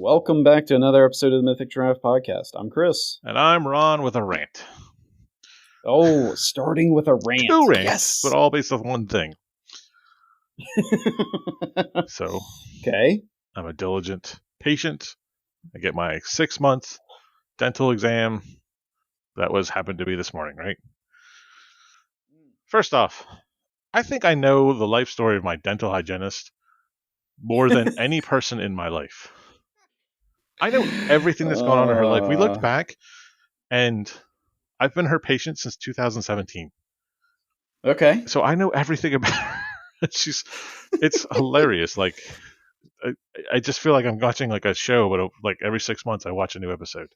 welcome back to another episode of the Mythic Giraffe podcast. I'm Chris. And I'm Ron with a rant. Oh, starting with a rant. 2 rants, yes! but all based on one thing. So, okay. I'm a diligent patient. I get my 6-month dental exam. That happened to be this morning, right? First off, I think I know the life story of my dental hygienist more than any person in my life. I know everything that's going on in her life. We looked back, and I've been her patient since 2017. Okay. So I know everything about her. It's hilarious. Like, I just feel like I'm watching like a show, but like every 6 months I watch a new episode.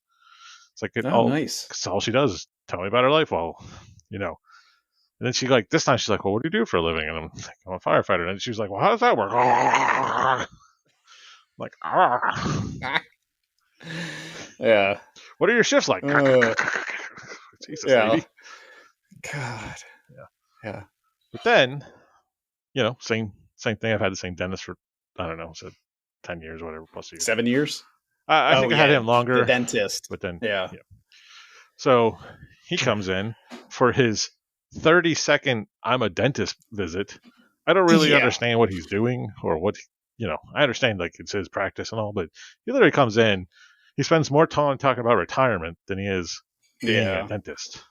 It's like nice. Cause all she does is tell me about her life. Well, and then she this time she's like, well, what do you do for a living? And I'm like, I'm a firefighter. And she's like, well, how does that work? I'm like, yeah. What are your shifts like? Jesus, yeah. lady. God. Yeah. But then, same thing. I've had the same dentist for, I don't know, 10 years, whatever, plus years. 7 years? I think I had him longer. The dentist. But then, yeah. So he comes in for his 30-second I'm a dentist visit. I don't really understand what he's doing or what, I understand like it's his practice and all, but he literally comes in, he spends more time talking about retirement than he is being a dentist.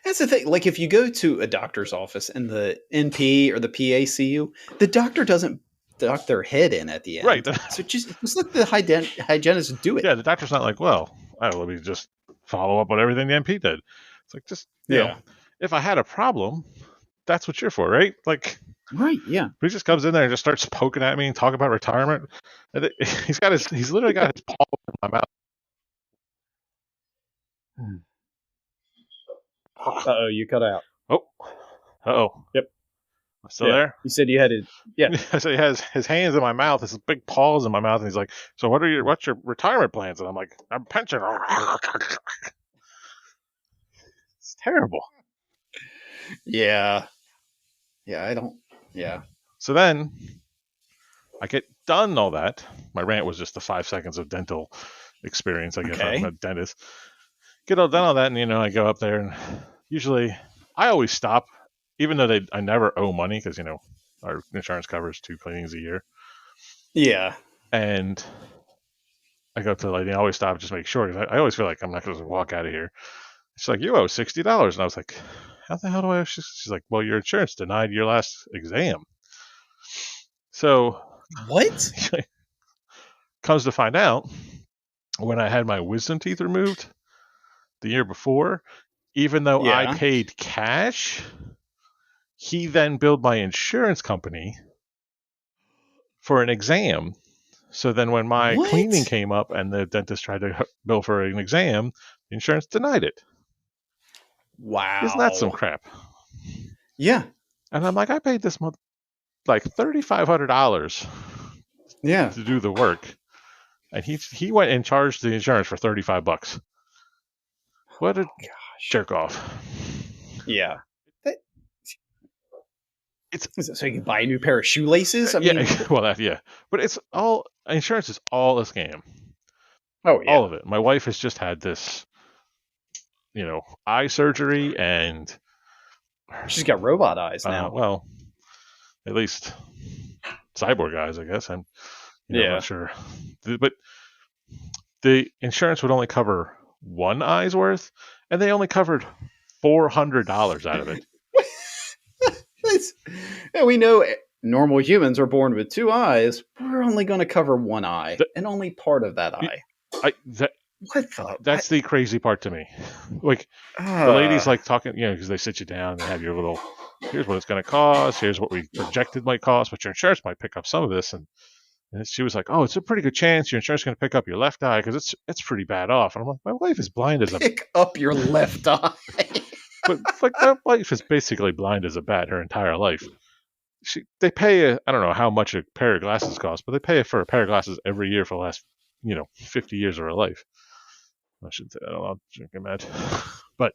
That's the thing. Like if you go to a doctor's office and the NP or the PA see you, the doctor doesn't duck their head in at the end. Right. So just let the hygienist do it. Yeah, the doctor's not like, well, let me just follow up on everything the NP did. It's like, just, you know, if I had a problem, that's what you're for, right? Like, right, yeah. He just comes in there and just starts poking at me and talking about retirement. And he's literally got his paw in my mouth. Uh-oh, you cut out. Oh. Uh-oh. Yep. Am I still there? You said you had it. Yeah. So he has his hands in my mouth, his big paws in my mouth, and he's like, so what's your retirement plans? And I'm like, I'm pension. It's terrible. Yeah. Yeah, I don't. Yeah. So then I get done all that. My rant was just the 5 seconds of dental experience, I guess. I'm a dentist. Get all done all that, and I go up there, and usually I always stop, even though I never owe money because our insurance covers 2 cleanings a year. Yeah. And I go up to the lady. I always stop, just make sure, because I always feel like I'm not going to walk out of here. She's like, you owe $60, and I was like, how the hell do I owe? She's like, well, your insurance denied your last exam. So what? Comes to find out, when I had my wisdom teeth removed the year before, even though I paid cash, he then billed my insurance company for an exam. So then when my cleaning came up and the dentist tried to bill for an exam, the insurance denied it. Wow. Isn't that some crap? Yeah. And I'm like, I paid this month like $3,500 to do the work. And he went and charged the insurance for $35. What a jerk off. Yeah. So you can buy a new pair of shoelaces? I mean, well, but it's all, insurance is all a scam. Oh, yeah. All of it. My wife has just had this, eye surgery, and she's got robot eyes now. Well, at least cyborg eyes, I guess. I'm not sure. But the insurance would only cover one eye's worth, and they only covered $400 out of it. And we know normal humans are born with 2 eyes. We're only going to cover one eye, and only part of that eye. That's the crazy part to me. Like, the ladies like talking, because they sit you down and they have your little, here's what it's going to cost, here's what we projected might cost, but your insurance might pick up some of this. And she was like, oh, it's a pretty good chance your insurance is going to pick up your left eye because it's pretty bad off. And I'm like, my wife is blind as a... Pick up your left eye. But like, my wife is basically blind as a bat her entire life. They pay, I don't know how much a pair of glasses costs, but they pay for a pair of glasses every year for the last, 50 years of her life. I shouldn't say that. I'll get mad. But,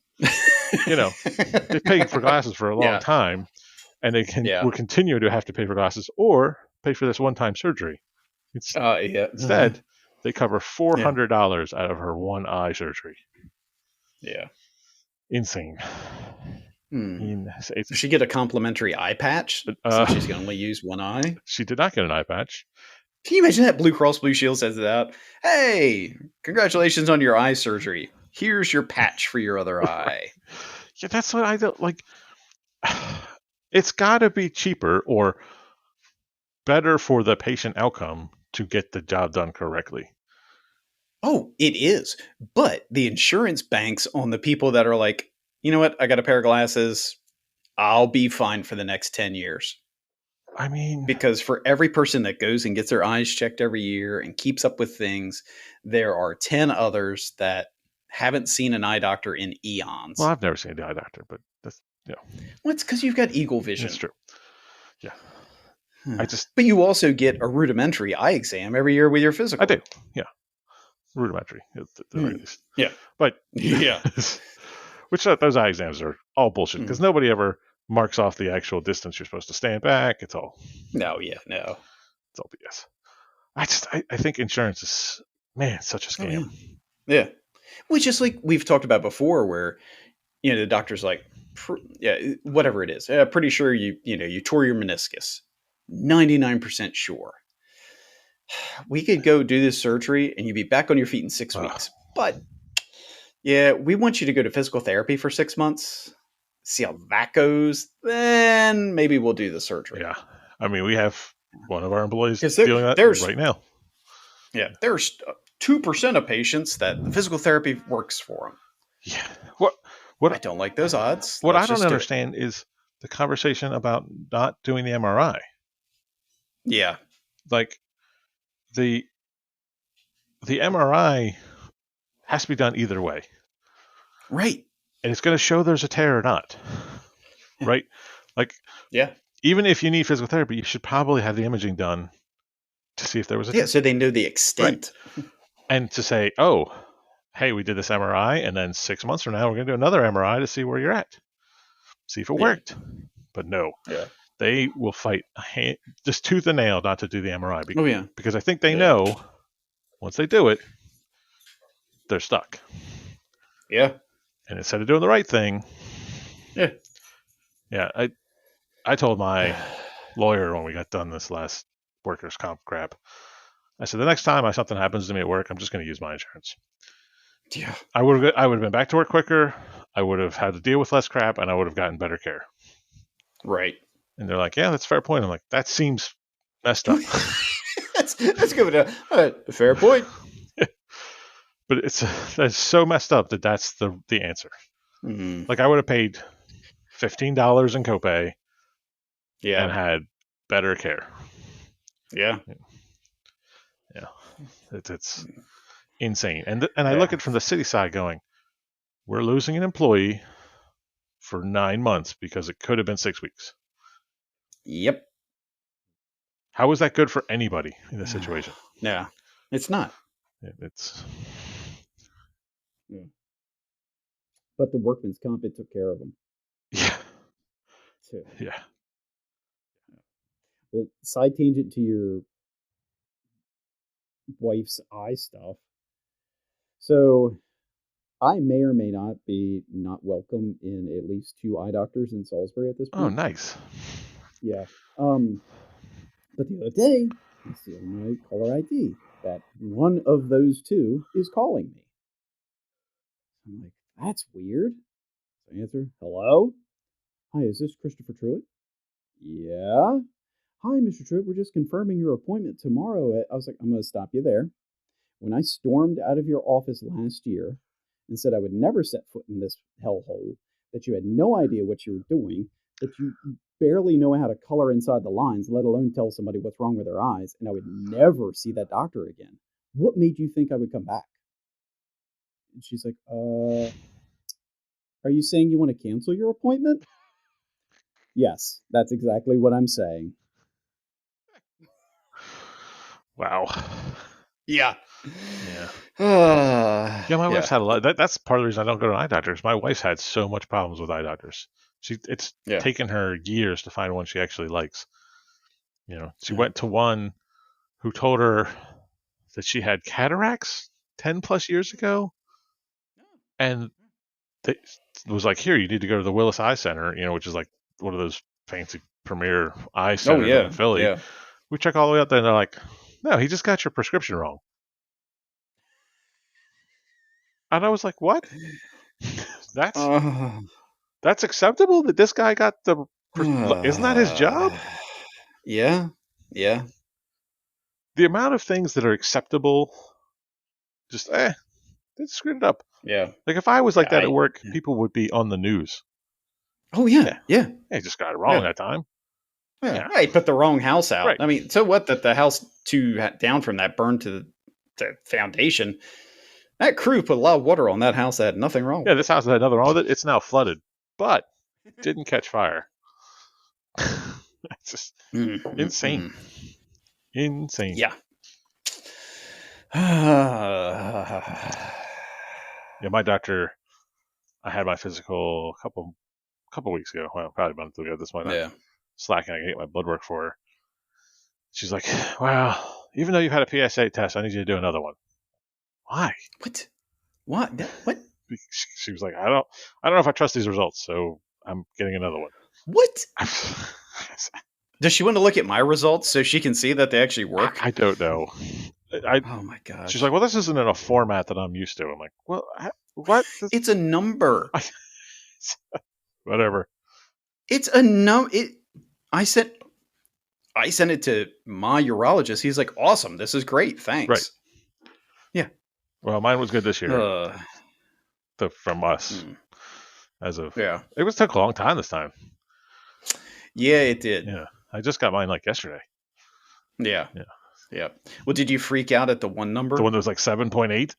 they pay for glasses for a long time, and they will continue to have to pay for glasses or pay for this one-time surgery. Instead, they cover $400 out of her one eye surgery. Yeah. Insane. Does she get a complimentary eye patch since she's going to only use one eye? She did not get an eye patch. Can you imagine that Blue Cross Blue Shield says it out? Hey, congratulations on your eye surgery. Here's your patch for your other eye. Yeah, that's what I don't like. It's got to be cheaper or better for the patient outcome to get the job done correctly. Oh, it is. But the insurance banks on the people that are like, you know what? I got a pair of glasses. I'll be fine for the next 10 years. I mean, because for every person that goes and gets their eyes checked every year and keeps up with things, there are 10 others that haven't seen an eye doctor in eons. Well, I've never seen an eye doctor, but that's, Well, it's because you've got eagle vision. That's true. Yeah. But you also get a rudimentary eye exam every year with your physical. I do. Yeah. Rudimentary, at the very least. Yeah. But, yeah. Which those eye exams are all bullshit because nobody ever marks off the actual distance you're supposed to stand back. It's all. No, yeah, no. It's all BS. I think insurance is, man, such a scam. Oh, yeah. Which is like we've talked about before where, the doctor's like, whatever it is. Pretty sure you tore your meniscus. 99% sure. We could go do this surgery and you'd be back on your feet in 6 weeks. But yeah, we want you to go to physical therapy for 6 months. See how that goes. Then maybe we'll do the surgery. Yeah. I mean, we have one of our employees doing that right now. Yeah. There's 2% of patients that the physical therapy works for them. Yeah. What I don't like those odds. What I don't understand is the conversation about not doing the MRI. Yeah. Like the MRI has to be done either way. Right. And it's going to show there's a tear or not. Right? Like, yeah. Even if you need physical therapy, you should probably have the imaging done to see if there was a tear. Yeah, so they know the extent. Right. And to say, oh, hey, we did this MRI, and then 6 months from now, we're going to do another MRI to see where you're at. See if it worked. But no. Yeah. They will fight just tooth and nail not to do the MRI. Because I think they know once they do it, they're stuck. Yeah. And instead of doing the right thing, I told my lawyer when we got done this last workers' comp crap, I said, the next time something happens to me at work, I'm just going to use my insurance. Yeah. I would have been back to work quicker. I would have had to deal with less crap, and I would have gotten better care. Right. And they're like, yeah, that's a fair point. I'm like, that seems messed up. Let's give it a fair point. But that's so messed up that's the answer. Mm. Like I would have paid $15 in copay, and had better care. Yeah. It's insane. And I look at it from the city side, going, we're losing an employee for 9 months because it could have been 6 weeks. Yep. How is that good for anybody in this situation? No, it's not. It's. Yeah. But the workman's comp, it took care of them. Yeah. Too. Yeah. Well, side tangent to your wife's eye stuff. So I may or may not be not welcome in at least 2 eye doctors in Salisbury at this point. Oh, nice. Yeah. But the other day, I see on my caller ID that one of those 2 is calling me. I'm like, that's weird. So I answer, hello? Hi, is this Christopher Truitt? Yeah. Hi, Mr. Truitt. We're just confirming your appointment tomorrow. I was like, I'm going to stop you there. When I stormed out of your office last year and said I would never set foot in this hellhole, that you had no idea what you were doing, that you barely know how to color inside the lines, let alone tell somebody what's wrong with their eyes, and I would never see that doctor again. What made you think I would come back? And she's like, are you saying you want to cancel your appointment? Yes, that's exactly what I'm saying. Wow. Yeah. Yeah. My wife's had a lot. That's part of the reason I don't go to eye doctors. My wife's had so much problems with eye doctors. It's taken her years to find one she actually likes. She went to one who told her that she had cataracts 10 plus years ago, and it was like, here, you need to go to the Willis Eye Center, which is like one of those fancy premier eye centers up in Philly. Yeah. We check all the way out there, and they're like, no, he just got your prescription wrong. And I was like, what? That's acceptable that this guy got the... Isn't that his job? Yeah. Yeah. The amount of things that are acceptable, just, they screwed it up. Yeah. Like, if I was like that at work, people would be on the news. Oh, yeah. Yeah. He just got it wrong that time. Yeah. He put the wrong house out. Right. I mean, so what that the house 2 down from that burned to the foundation? That crew put a lot of water on that house that had nothing wrong with it. Yeah, this house had nothing wrong with it. It's now flooded, but didn't catch fire. It's just insane. Insane. Yeah. Yeah, my doctor, I had my physical a couple weeks ago. Well, probably a month ago. This might not slacking. I can get my blood work for her. She's like, well, even though you've had a PSA test, I need you to do another one. Why? What? What? What? She was like, I don't know if I trust these results, so I'm getting another one. What? Does she want to look at my results so she can see that they actually work? I don't know. Oh my god. She's like, well, this isn't in a format that I'm used to. I'm like, well, what? It's a number. Whatever. It's a I sent it to my urologist. He's like, awesome. This is great. Thanks. Right. Yeah. Well, mine was good this year. From us. As of it took a long time this time. Yeah, it did. Yeah. I just got mine like yesterday. Yeah. Yeah. Yeah. Well, did you freak out at the one number? The one that was like 7.8?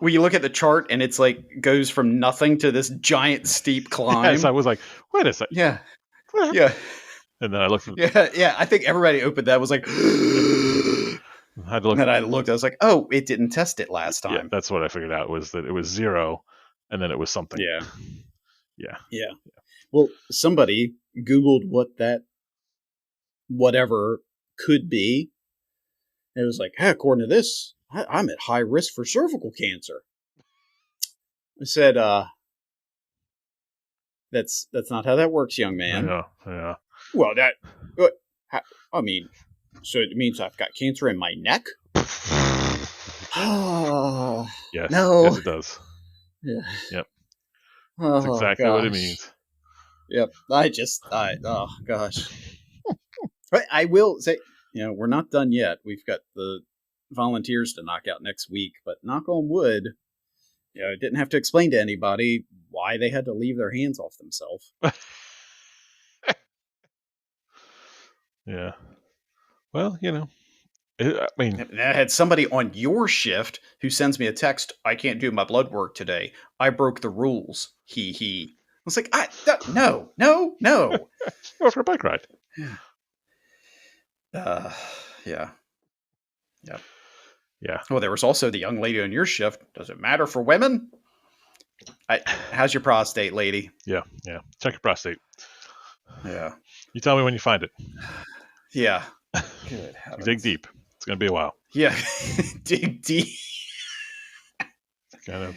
Well, you look at the chart and it's like goes from nothing to this giant steep climb. Yes, I was like, wait a second. Yeah. Yeah. And then I looked. Yeah. I think everybody opened that was like. I had to look. And I looked. I was like, oh, it didn't test it last time. Yeah, that's what I figured out was that it was 0, and then it was something. Yeah. Yeah. Yeah. Well, somebody Googled what that whatever could be. And it was like, hey, according to this, I'm at high risk for cervical cancer. I said, that's not how that works, young man. Yeah. Well, I mean, so it means I've got cancer in my neck? Oh, yes. No. Yes, it does. Yeah. Yep. Oh, that's exactly what it means. Yep. Oh, gosh. But I will say, we're not done yet. We've got the volunteers to knock out next week, but knock on wood, I didn't have to explain to anybody why they had to leave their hands off themselves. Yeah. Well, I mean, I had somebody on your shift who sends me a text, I can't do my blood work today. I broke the rules. He. I was like, no. Go for a bike ride. Yeah. Yep. Yeah. Well, there was also the young lady on your shift. Does it matter for women? How's your prostate, lady? Yeah. Check your prostate. Yeah. You tell me when you find it. Yeah. Good heavens. Dig deep. It's going to be a while. Yeah. Dig deep. Kind of.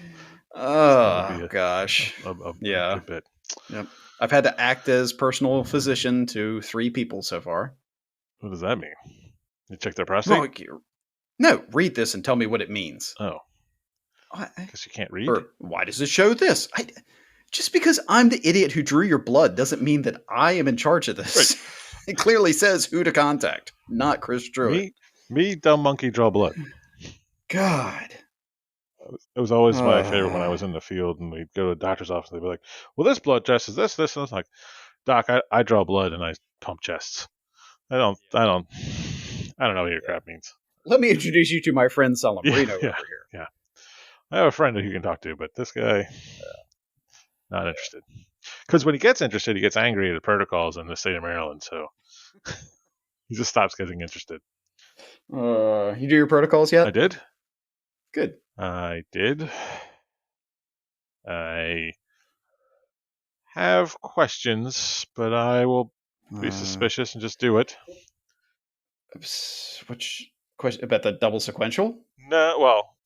Oh, gosh. A good bit. Yep. I've had to act as personal physician to 3 people so far. What does that mean? You check their prostate? No, read this and tell me what it means. Oh. Because you can't read? Or why does it show this? Just because I'm the idiot who drew your blood doesn't mean that I am in charge of this. Right. It clearly says who to contact, not Chris Druitt. Me, dumb monkey, draw blood. God. It was always my favorite when I was in the field and we'd go to a doctor's office. They'd be like, well, this blood test is this. And I was like, Doc, I draw blood and I pump chests. I don't know what your crap means. Let me introduce you to my friend Salambrino over here. Yeah. I have a friend who you can talk to, but this guy, not interested. Because when he gets interested, he gets angry at the protocols in the state of Maryland. So he just stops getting interested. You do your protocols yet? I did. Good. I did. I have questions, but I will be suspicious and just do it. question about the double sequential? No, well,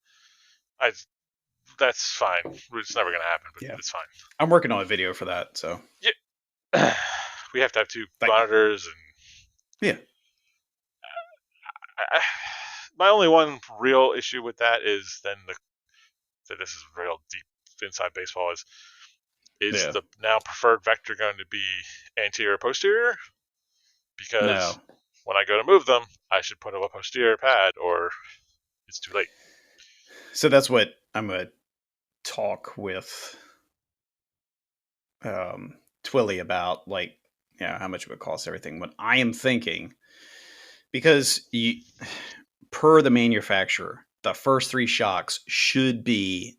that's fine. It's never going to happen, but it's fine. I'm working on a video for that, so yeah. We have to have 2 monitors, and yeah. My only one real issue with that is then this is real deep inside baseball is the now preferred vector going to be anterior or posterior? Because when I go to move them, I should put up a posterior pad, or it's too late. So that's what I'm going to talk with Twilly about, like, how much it would cost everything. What I am thinking, because per the manufacturer, the first 3 shocks should be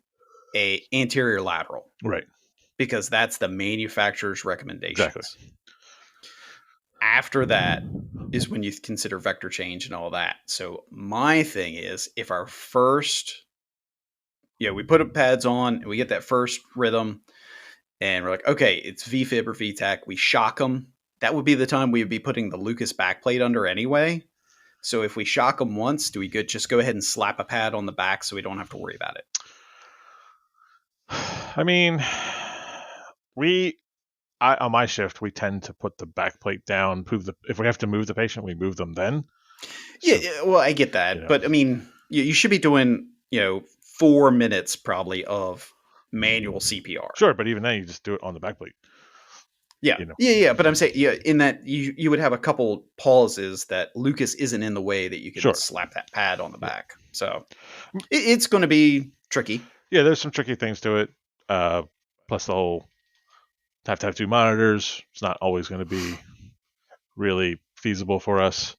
a anterior lateral. Right. Because that's the manufacturer's recommendations. Exactly. After that is when you consider vector change and all that. So my thing is, if our first, we put up pads on and we get that first rhythm and we're like, okay, it's VFib or VTAC, we shock them. That would be the time we would be putting the Lucas backplate under anyway. So if we shock them once, do we just go ahead and slap a pad on the back so we don't have to worry about it? I mean, on my shift, we tend to put the backplate down. If we have to move the patient, we move them then. Yeah, well, I get that. But I mean, you should be doing, 4 minutes probably of manual CPR. Sure, but even then, you just do it on the backplate. Yeah, yeah. But I'm saying, in that you would have a couple pauses that Lucas isn't in the way that you can slap that pad on the back. So it's going to be tricky. Yeah, there's some tricky things to it. Plus the whole have to have 2 monitors. It's not always going to be really feasible for us.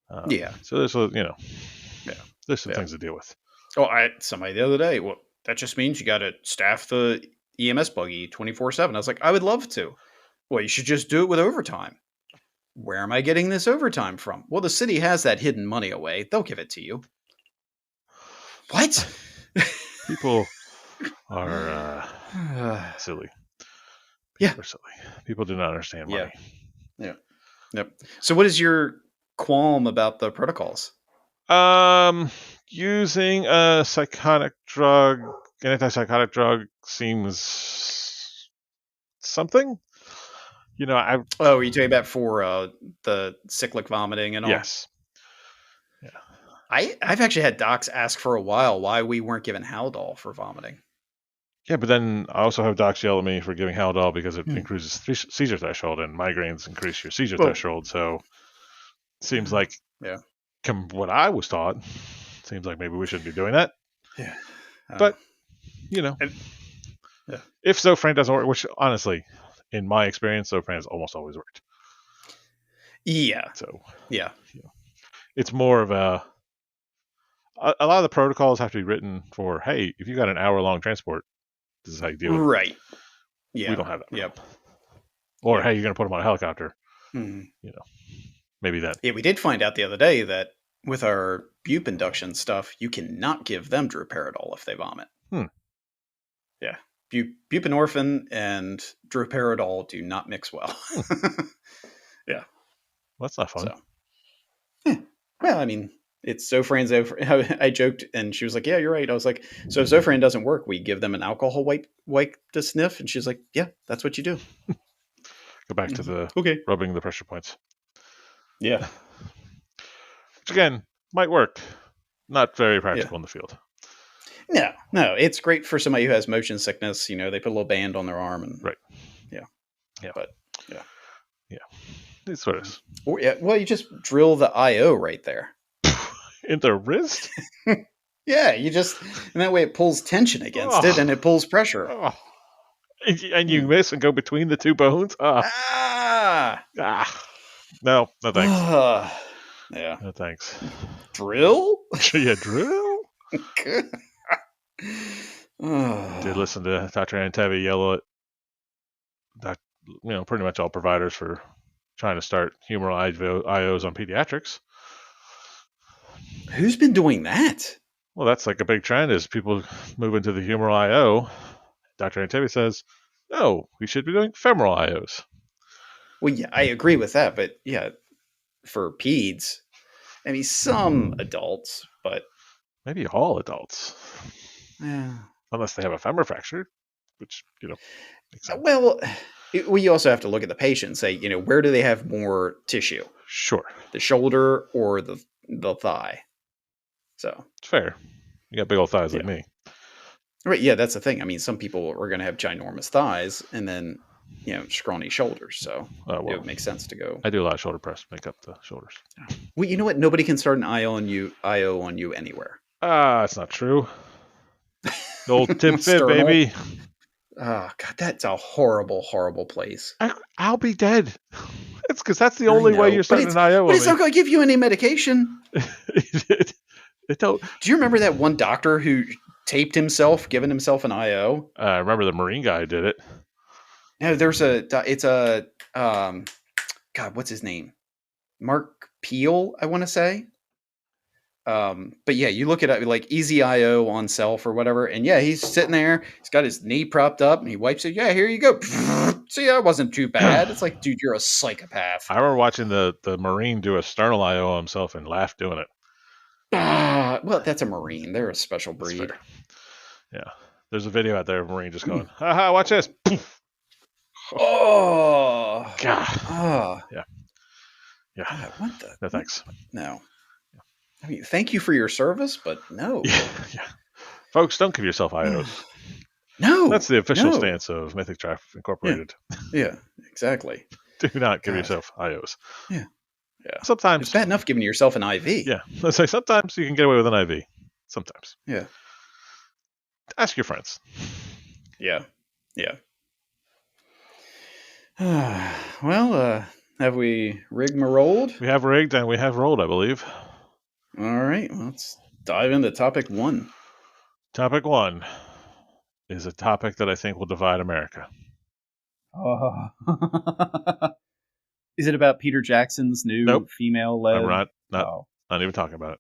So there's there's some things to deal with. Oh, I had somebody the other day. Well, that just means you got to staff the EMS buggy 24/7. I was like, I would love to. Well, you should just do it with overtime. Where am I getting this overtime from? Well, the city has that hidden money away. They'll give it to you. What? People are silly. People are silly. People do not understand money. Yeah. Yep. So what is your qualm about the protocols? Using a psychotic drug, an antipsychotic drug seems something. Are you talking about for the cyclic vomiting and all? Yes. Yeah. I've actually had docs ask for a while why we weren't given Haldol for vomiting. Yeah, but then I also have docs yell at me for giving Haldol because it increases seizure threshold, and migraines increase your seizure threshold. So it seems like, from what I was taught, seems like maybe we shouldn't be doing that. Yeah. But, if Zofran doesn't work, which honestly, in my experience, Zofran has almost always worked. Yeah. So, it's more of a lot of the protocols have to be written for, hey, if you got an hour-long transport, this is how you deal with it. Right. Yeah. We don't have that. Yep. Or, hey, you're going to put them on a helicopter. Mm-hmm. Maybe that. Yeah, we did find out the other day that with our bupe induction stuff, you cannot give them droperidol if they vomit. Yeah. Buprenorphine and droperidol do not mix well. Yeah. Well, that's not fun. So, well, I mean, it's Zofran. I joked, and she was like, yeah, you're right. I was like, so if Zofran doesn't work, we give them an alcohol wipe to sniff? And she's like, yeah, that's what you do. Go back to the rubbing the pressure points. Yeah. Which, again, might work. Not very practical in the field. No. It's great for somebody who has motion sickness. They put a little band on their arm. And right. Yeah. But, it's what it is. Well, you just drill the IO right there. In the wrist? Yeah, and that way it pulls tension against it, and it pulls pressure. And you miss and go between the 2 bones? No, thanks. Yeah. No, thanks. Drill? Yeah, drill? Did listen to Dr. Antevi yell at pretty much all providers for trying to start humeral IOs on pediatrics. Who's been doing that? Well, that's like a big trend is people move into the humeral IO. Dr. Antevi says, no, we should be doing femoral IOs. Well, yeah, I agree with that. But yeah, for peds, I mean, some adults, but Maybe all adults, yeah. unless they have a femur fracture, which makes sense. Well, we also have to look at the patient and say, where do they have more tissue? Sure, The shoulder or the thigh? So it's fair. You got big old thighs like yeah, me. right. Yeah, that's the thing. I mean, some people are going to have ginormous thighs and then scrawny shoulders. So it Well, would make sense to go. I do a lot of shoulder press to make up the shoulders. Well, you know what? Nobody can start an IO on you anywhere. That's not true. The old tib fib, Sternal. baby. Oh God, that's a horrible, horrible place. I'll be dead. It's because that's the I only way know, you're starting an IO but on it's me. not going to give you any medication. It don't. Do you remember that one doctor who taped himself, giving himself an IO? I remember the Marine guy did it. No, God, what's his name? Mark Peel, I want to say. But yeah, you look at it like Easy IO on self or whatever, and yeah, he's sitting there. He's got his knee propped up, and he wipes it. Yeah, here you go. See, that wasn't too bad. It's like, dude, you're a psychopath. I remember watching the Marine do a sternal IO himself and laugh doing it. Well, that's a Marine. They're a special breed. Yeah, there's a video out there of a Marine just going, "Haha, watch this." Oh God. Oh. Yeah. God, what the? No thanks. No. I mean, thank you for your service, but no. Yeah. Folks, don't give yourself IOs. No. That's the official stance of Mythic Incorporated. Yeah, exactly. Do not give yourself IOs. Yeah. Sometimes it's bad enough giving yourself an IV. Yeah. Let's say sometimes you can get away with an IV. Sometimes. Yeah. Ask your friends. Yeah. Well, have we rigged and rolled? We have rigged and we have rolled, I believe. All right. Well, let's dive into topic 1. Topic 1 is a topic that I think will divide America. Is it about Peter Jackson's new female-led? I'm not even talking about it.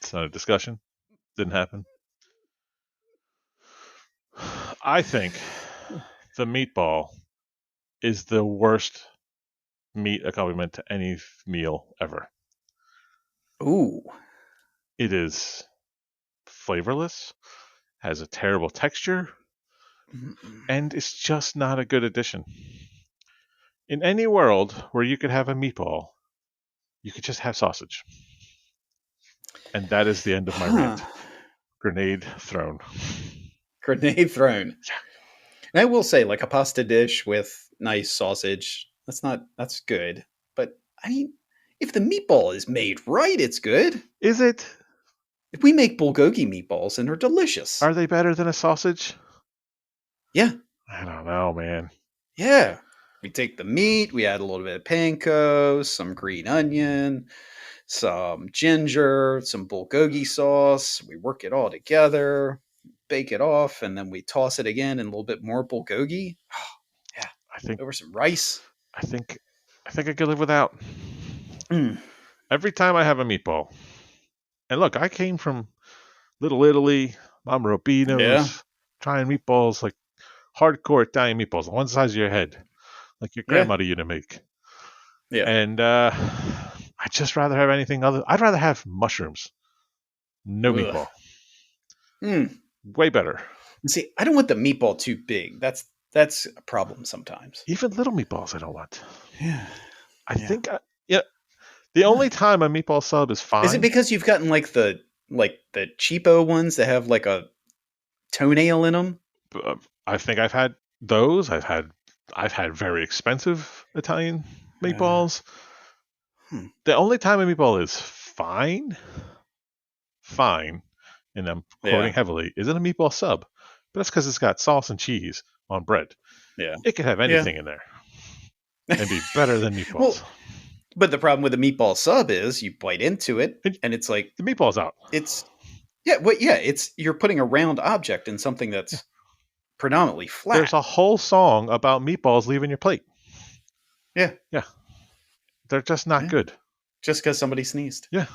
It's not a discussion. Didn't happen. I think the meatball is the worst meat accompaniment to any meal ever. Ooh. It is flavorless, has a terrible texture, and it's just not a good addition. In any world where you could have a meatball, you could just have sausage. And that is the end of my rant. Grenade thrown. Grenade thrown. And I will say, like a pasta dish with nice sausage, that's good. But I mean, if the meatball is made right, it's good. Is it? If we make bulgogi meatballs and they're delicious. Are they better than a sausage? Yeah. I don't know, man. Yeah. We take the meat, we add a little bit of panko, some green onion, some ginger, some bulgogi sauce. We work it all together, bake it off, and then we toss it again in a little bit more bulgogi. Yeah. I think over some rice. I think I could live without. Every time I have a meatball, and look, I came from Little Italy, Mama Rubino's, trying meatballs like hardcore Italian meatballs, on one size of your head, like your grandmother used to make. Yeah. And I'd just rather have anything other. I'd rather have mushrooms. No meatball. Way better. See, I don't want the meatball too big. That's a problem sometimes. Even little meatballs I don't want. Yeah. I think the only time a meatball sub is fine. Is it because you've gotten like the cheapo ones that have like a toenail in them? I think I've had those. I've had very expensive Italian meatballs. The only time a meatball is fine, and I'm quoting heavily, is in a meatball sub. But that's because it's got sauce and cheese on bread. Yeah. It could have anything in there and be better than meatballs. Well, but the problem with the meatball sub is you bite into it and it's like the meatball's out. It's you're putting a round object in something that's predominantly flat. There's a whole song about meatballs leaving your plate. Yeah. Yeah. They're just not good. Just because somebody sneezed. Yeah.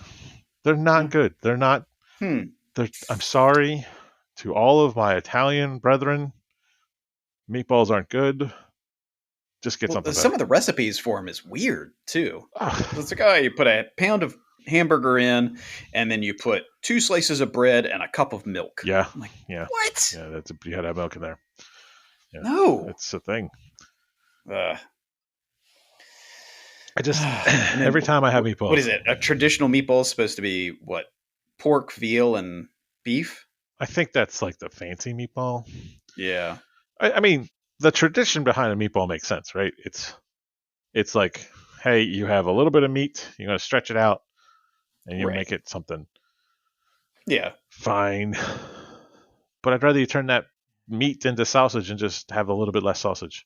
They're not good. They're not. I'm sorry to all of my Italian brethren. Meatballs aren't good. Just get something better. Some of the recipes for them is weird, too. It's like, you put a pound of hamburger in, and then you put 2 slices of bread and a cup of milk. Yeah. I'm like, Yeah. what? Yeah. You had to have milk in there. Yeah. No. It's a thing. Uh, I just, and then every time I have what meatballs, is it? A traditional meatball is supposed to be what? Pork, veal, and beef? I think that's like the fancy meatball. Yeah. I mean, the tradition behind a meatball makes sense, right? It's like, hey, you have a little bit of meat, you're going to stretch it out, and you Right. make it something Yeah. fine. But I'd rather you turn that meat into sausage and just have a little bit less sausage.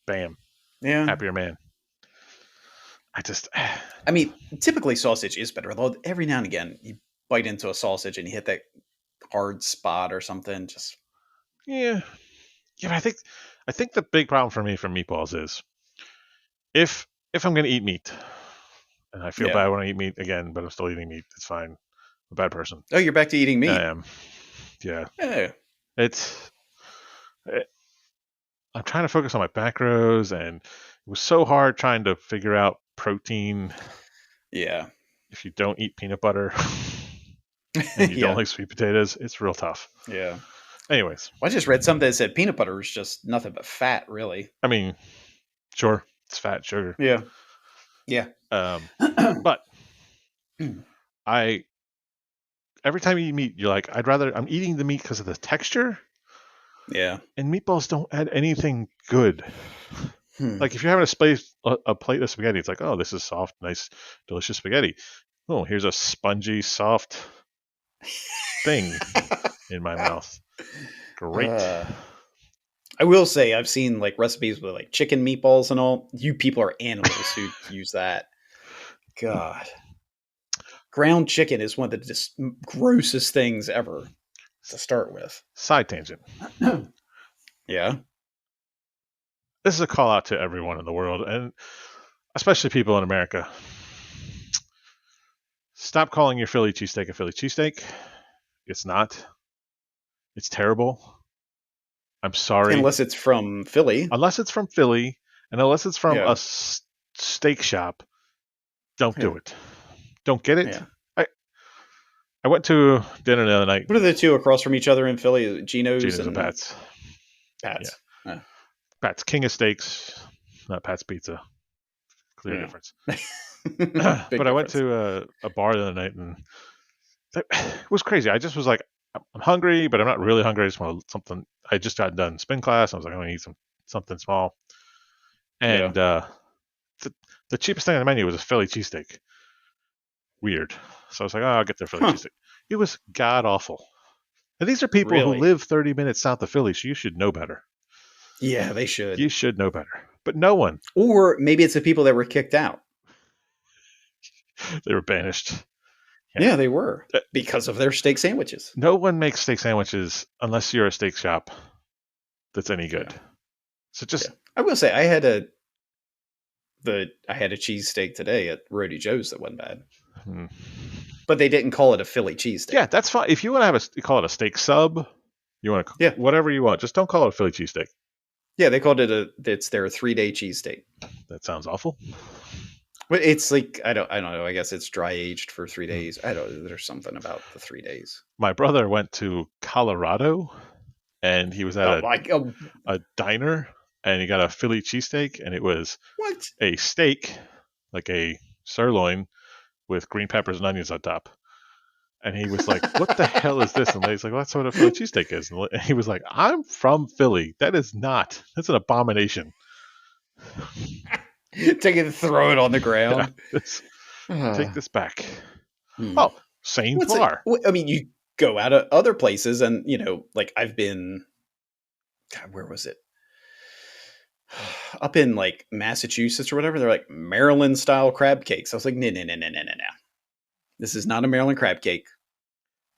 Bam. Yeah. Happier man. I just. I mean, typically sausage is better, although every now and again you bite into a sausage and you hit that hard spot or something. Just Yeah. Yeah, I think the big problem for me from meatballs is if I'm going to eat meat, and I feel yeah. bad when I eat meat again, but I'm still eating meat. It's fine. I'm a bad person. Oh, you're back to eating I meat. am. Yeah. Yeah. It's. I'm trying to focus on my macros, and it was so hard trying to figure out protein Yeah. if you don't eat peanut butter and you don't yeah. like sweet potatoes. It's real tough. Yeah. Anyways, Well, I just read something that said peanut butter is just nothing but fat, really. I mean, sure, it's fat, sugar. Yeah. Yeah. But I every time you eat meat, you're like, I'm eating the meat because of the texture, yeah. and meatballs don't add anything good. Like if you're having a plate of spaghetti, it's like, oh, this is soft, nice, delicious spaghetti. Oh, here's a spongy, soft thing in my mouth. Great. I will say I've seen like recipes with like chicken meatballs and all. You people are animals who use that. God. Ground chicken is one of the just grossest things ever to start with. Side tangent. yeah. This is a call out to everyone in the world, and especially people in America. Stop calling your Philly cheesesteak a Philly cheesesteak. It's not. It's terrible. I'm sorry. Unless it's from Philly. Unless it's from Philly, and unless it's from Yeah. a steak shop, don't do it. Don't get it. Yeah. I went to dinner the other night. What are the two across from each other in Philly? Geno's and Pat's. Pat's. Yeah. Pat's King of Steaks, not Pat's Pizza. Clear difference. But I went to a bar the other night, and it was crazy. I just was like, I'm hungry, but I'm not really hungry. I just want something. I just got done spin class. I was like, I want to eat something small. And the cheapest thing on the menu was a Philly cheesesteak. Weird. So I was like, oh, I'll get their Philly cheesesteak. It was god awful. And these are people who live 30 minutes south of Philly, so you should know better. Yeah, they should. You should know better. But no one. Or maybe it's the people that were kicked out. They were banished. Yeah, they were. Because of their steak sandwiches. No one makes steak sandwiches unless you're a steak shop that's any good. Yeah. So just... Yeah. I will say, I had a cheesesteak today at Rody Joe's that wasn't bad. But they didn't call it a Philly cheesesteak. Yeah, that's fine. If you want to have call it a steak sub, you want to whatever you want. Just don't call it a Philly cheesesteak. Yeah, they called it it's their 3-day cheesesteak. That sounds awful. But it's like I don't know. I guess it's dry aged for 3 days. I don't know. There's something about the 3 days. My brother went to Colorado, and he was at a diner, and he got a Philly cheesesteak, and it was a steak, like a sirloin, with green peppers and onions on top. And he was like, what the hell is this? And he's like, well, that's what a Philly cheesesteak is. And he was like, I'm from Philly. That's an abomination. Take it and throw it on the ground. Yeah, take this back. Oh, same bar. I mean, you go out of other places and, like I've been, God, where was it? Up in like Massachusetts or whatever. They're like Maryland style crab cakes. I was like, no. This is not a Maryland crab cake.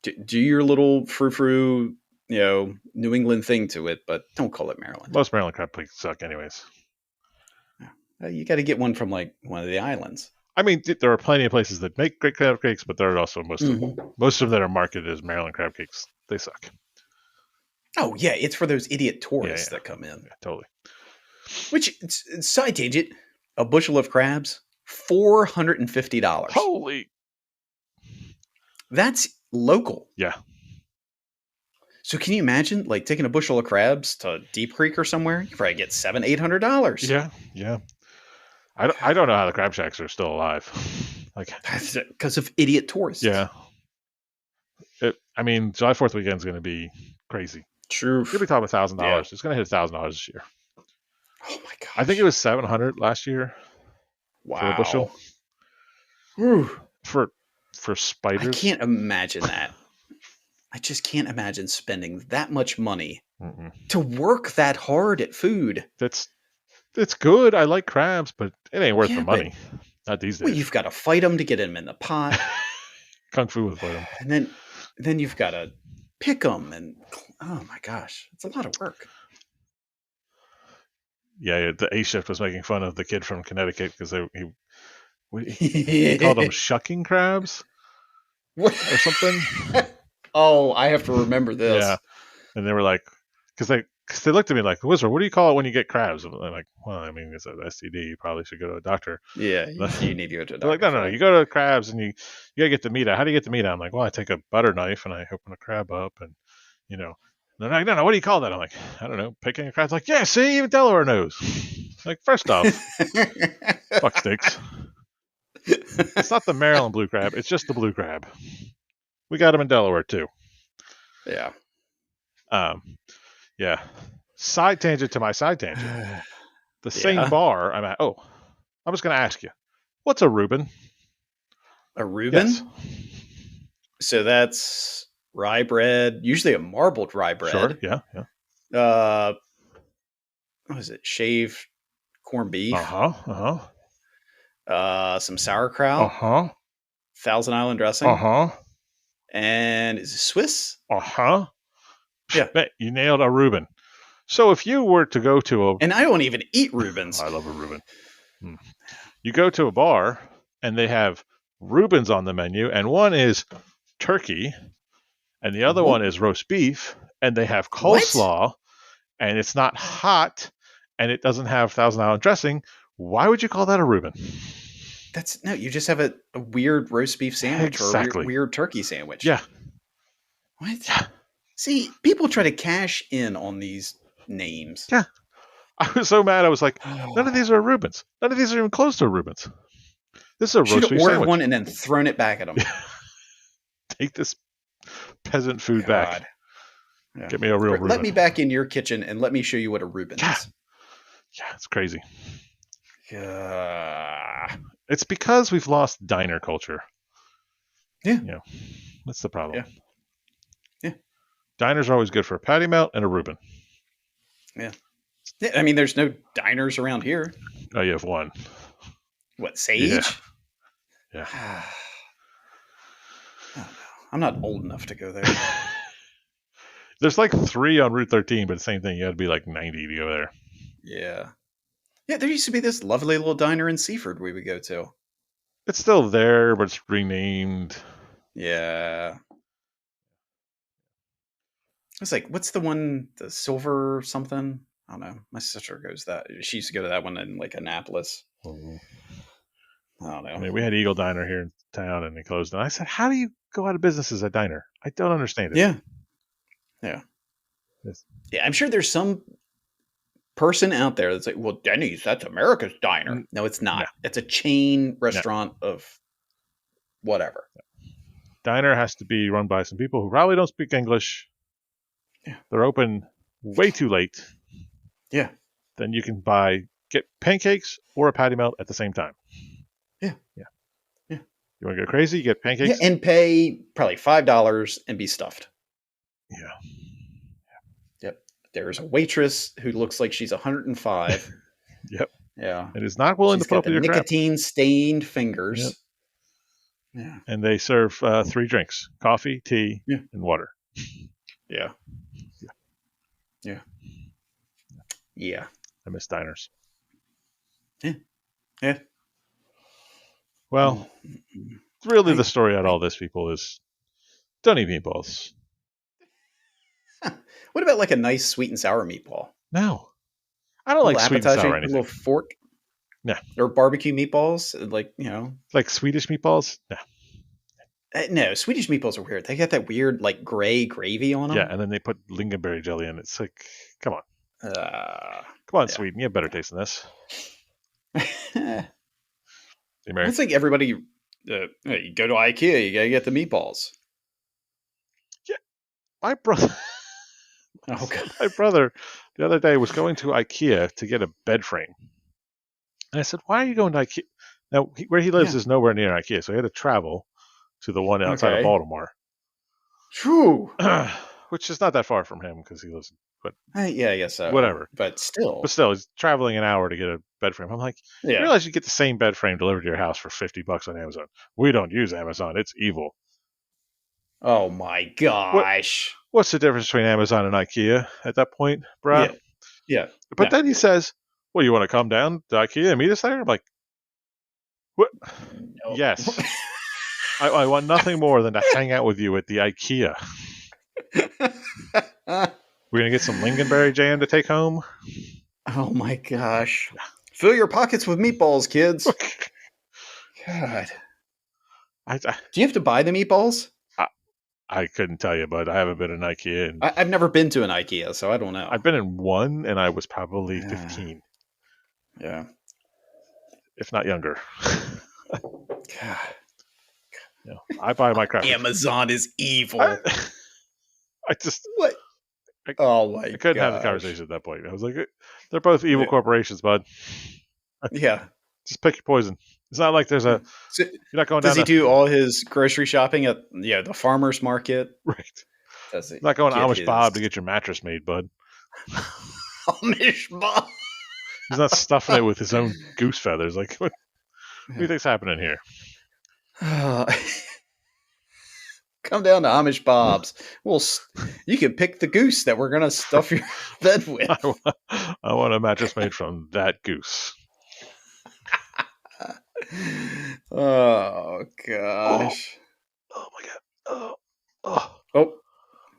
Do your little frou-frou, New England thing to it, but don't call it Maryland. Most Maryland crab cakes suck anyways. You got to get one from like one of the islands. I mean, there are plenty of places that make great crab cakes, but there are also most of them that are marketed as Maryland crab cakes. They suck. Oh yeah, it's for those idiot tourists that come in. Yeah, totally. Which, side tangent, a bushel of crabs, $450. Holy! That's local. Yeah. So can you imagine, like, taking a bushel of crabs to Deep Creek or somewhere? You probably get $700-800. Yeah. Yeah. I don't know how the crab shacks are still alive. Like, because of idiot tourists. yeah. I mean, July 4th weekend is going to be crazy. True. You'll be talking $1,000. Yeah. It's going to hit $1,000 this year. Oh my gosh. I think it was 700 last year for a bushel. Whew. For spiders. I can't imagine that. I just can't imagine spending that much money to work that hard at food. It's good. I like crabs, but it ain't worth the money. Not these days. Well, you've got to fight them to get them in the pot. Kung Fu would fight them. And then you've got to pick them, and oh my gosh, it's a lot of work. Yeah, the A shift was making fun of the kid from Connecticut because he called them shucking crabs or something. Oh, I have to remember this. Yeah, and they were like, because they looked at me like, Wizard, what do you call it when you get crabs? And I'm like, well, I mean, it's an STD. You probably should go to a doctor. Yeah, you need to go to a doctor. They're like, no, you go to crabs and you gotta get the meat out. How do you get the meat out? I'm like, well, I take a butter knife and I open a crab up and, they're like, no, what do you call that? I'm like, I don't know, picking a crab. Like, yeah, see, even Delaware knows. Like, first off, fuck sticks. It's not the Maryland blue crab. It's just the blue crab. We got them in Delaware too. Yeah. Yeah. Side tangent to my side tangent. The same bar I'm at. Oh, I was going to ask you, what's a Reuben? A Reuben? Yes. So that's rye bread, usually a marbled rye bread. Sure. Yeah. What is it? Shaved corned beef. Some sauerkraut. Thousand Island dressing. And is it Swiss? Yeah. Bet you nailed a Reuben. So if you were to go to and I don't even eat Reubens. I love a Reuben. You go to a bar and they have Reubens on the menu, and one is turkey, and the other one is roast beef, and they have coleslaw, and it's not hot, and it doesn't have Thousand Island dressing. Why would you call that a Reuben? You just have a weird roast beef sandwich or a weird turkey sandwich. Yeah. What? Yeah. See, people try to cash in on these names. Yeah. I was so mad. I was like, none of these are Reubens. None of these are even close to Reubens. This is a roast beef sandwich. One and then thrown it back at them. Take this peasant food back. Yeah. Get me a real Reuben. Let me back in your kitchen and let me show you what a Reuben is. Yeah, it's crazy. Yeah. It's because we've lost diner culture. Yeah. That's the problem. Yeah. Diners are always good for a patty melt and a Reuben. Yeah. I mean, there's no diners around here. Oh, you have one. What, Sage? Yeah. I don't know. I'm not old enough to go there. There's like 3 on Route 13, but the same thing. You had to be like 90 to go there. Yeah. Yeah, there used to be this lovely little diner in Seaford we would go to. It's still there, but it's renamed. Yeah. It's like, what's the one, the Silver something? I don't know. My sister goes that. She used to go to that one in like Annapolis. Oh. I don't know. I mean, we had Eagle Diner here in town, and they closed. And I said, "How do you go out of business as a diner? I don't understand it." Yeah. Yes. Yeah, I'm sure there's some person out there that's like, "Well, Denny's, that's America's diner." No, it's not. No. It's a chain restaurant of whatever. Diner has to be run by some people who probably don't speak English. Yeah. They're open way too late. Yeah. Then you can get pancakes or a patty melt at the same time. Yeah. You want to go crazy? You get pancakes. Yeah, and pay probably $5 and be stuffed. Yeah. Yep. There's a waitress who looks like she's 105. Yep. Yeah. And is not willing to put up with your crap. Nicotine-stained fingers. Yep. Yeah. And they serve 3 drinks: coffee, tea, and water. Yeah. I miss diners. Yeah. Well, really the story out of all this, people, is don't eat meatballs. What about like a nice sweet and sour meatball? No. I don't like sweet and sour anything. A little fork? No. Or barbecue meatballs? Like, Like Swedish meatballs? No. No, Swedish meatballs are weird. They got that weird, like, gray gravy on Yeah, them. and then they put lingonberry jelly in. It's like, come on. Uh, Come on, yeah. Sweden. You have better taste than this. You married? It's like everybody, you go to IKEA, you gotta get the meatballs. Yeah. My brother. Oh, God. My brother the other day was going to IKEA to get a bed frame. And I said, why are you going to IKEA? Now, where he lives Yeah. is nowhere near IKEA, so he had to travel to the one outside of Okay. Baltimore, True. which is not that far from him because he lives, but Yeah, I guess so. whatever. But But still. still, he's traveling an hour to get a bed frame. I'm like, you Yeah. realize you get the same bed frame delivered to your house for $50 on Amazon? We don't use Amazon. It's evil. Oh, my What? gosh. What's the difference between Amazon and IKEA at that point, bruh? Yeah. Yeah. But No. then he says, well, you want to come down to IKEA and meet us there? I'm like, what? No. Yes. I want nothing more than to hang out with you at the IKEA. We're going to get some lingonberry jam to take home. Oh, my gosh. Fill your pockets with meatballs, kids. God. I, Do you have to buy the meatballs? I couldn't tell you, but I haven't been in IKEA. And I've never been to an IKEA, so I don't know. I've been in one, and I was probably Yeah. 15, Yeah. if not younger. God. You know, I buy my crap. Amazon is evil. I just What? Oh my I couldn't have the conversation at that point. I was like, they're both evil corporations, bud. Yeah. Just pick your poison. It's not like there's a. So, You're not going does down he do all his grocery shopping at the farmer's market? right. Does he You're not going to get Amish his Bob to get your mattress made, bud. Amish Bob? He's not stuffing it with his own goose feathers. Like, what do you think's happening here? Come down to Amish Bob's. You can pick the goose that we're gonna stuff your bed with. I want a mattress made from that goose. Oh gosh. Oh my god. Oh,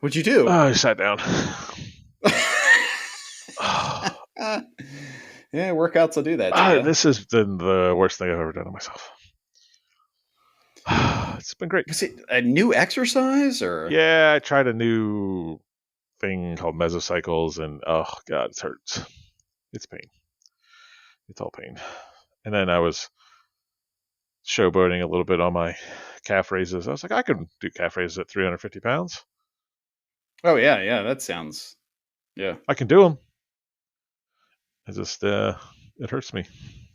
what'd you do? I sat down. Yeah, workouts will do that to you. This has been the worst thing I've ever done to myself. It's been great. Was it a new exercise or? Yeah, I tried a new thing called mesocycles, and oh god, it hurts. It's pain. It's all pain. And then I was showboating a little bit on my calf raises. I was like, I could do calf raises at 350 pounds. Oh yeah, that sounds. Yeah, I can do them. It just it hurts me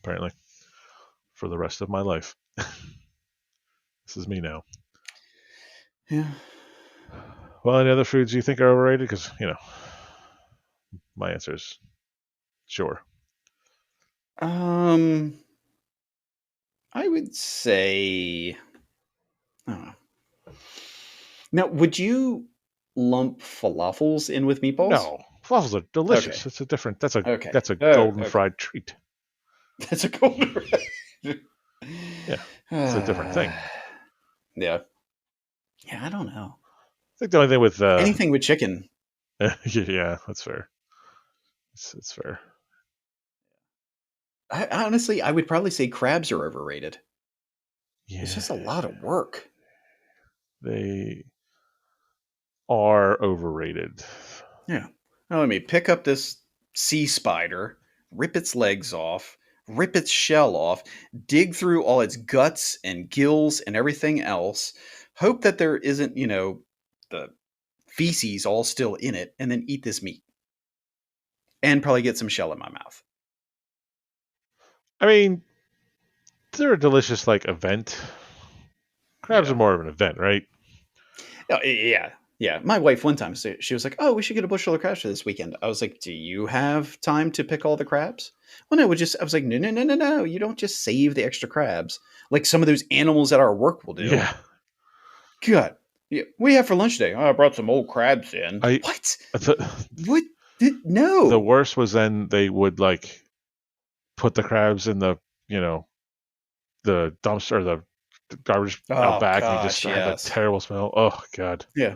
apparently for the rest of my life. This is me now. Yeah. Well, any other foods you think are overrated? Because my answer is sure. I would say. Oh. Now, would you lump falafels in with meatballs? No, falafels are delicious. Okay. It's a different. That's a Oh, golden okay. fried treat. That's a golden. Yeah, it's a different thing. Yeah. Yeah, I don't know. I think the only thing with anything with chicken. Yeah, that's fair. It's fair. Honestly, I would probably say crabs are overrated. Yeah, it's just a lot of work. They are overrated. Yeah. Now let me pick up this sea spider, rip its legs off, rip its shell off, dig through all its guts and gills and everything else, hope that there isn't, the feces all still in it, and then eat this meat. And probably get some shell in my mouth. I mean, they're a delicious event. Crabs are more of an event, right? Oh, yeah. Yeah. My wife one time, she was like, oh, we should get a bushel of crabs for this weekend. I was like, do you have time to pick all the crabs? Well, no, I was like, no. You don't just save the extra crabs like some of those animals at our work will do. Yeah. God. Yeah. What do you have for lunch today? Oh, I brought some old crabs in. What? What? No. The worst was then they would put the crabs in the, the dumpster, the garbage out back, and you just have that terrible smell. Oh god. Yeah.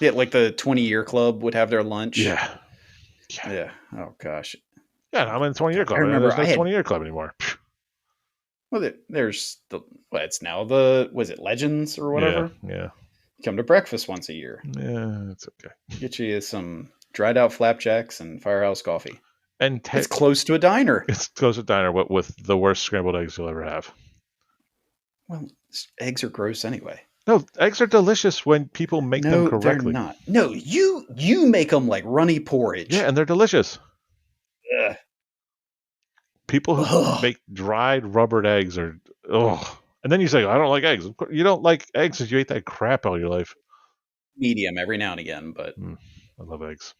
Like the 20-year club would have their lunch. Yeah. Oh gosh. Yeah, I'm in the 20-year club. There's no 20-year club anymore. Well, there's it's now was it Legends or whatever? Yeah. Come to breakfast once a year. Yeah, it's okay. Get you some dried out flapjacks and Firehouse coffee. And It's close to a diner. It's close to a diner, but with the worst scrambled eggs you'll ever have. Well, eggs are gross anyway. No, eggs are delicious when people make them correctly. They're not. No, you make them like runny porridge. Yeah, and they're delicious. Ugh. People who make dried rubbered eggs are and then you say, I don't like eggs. You don't like eggs because you ate that crap all your life. Medium every now and again, but I love eggs.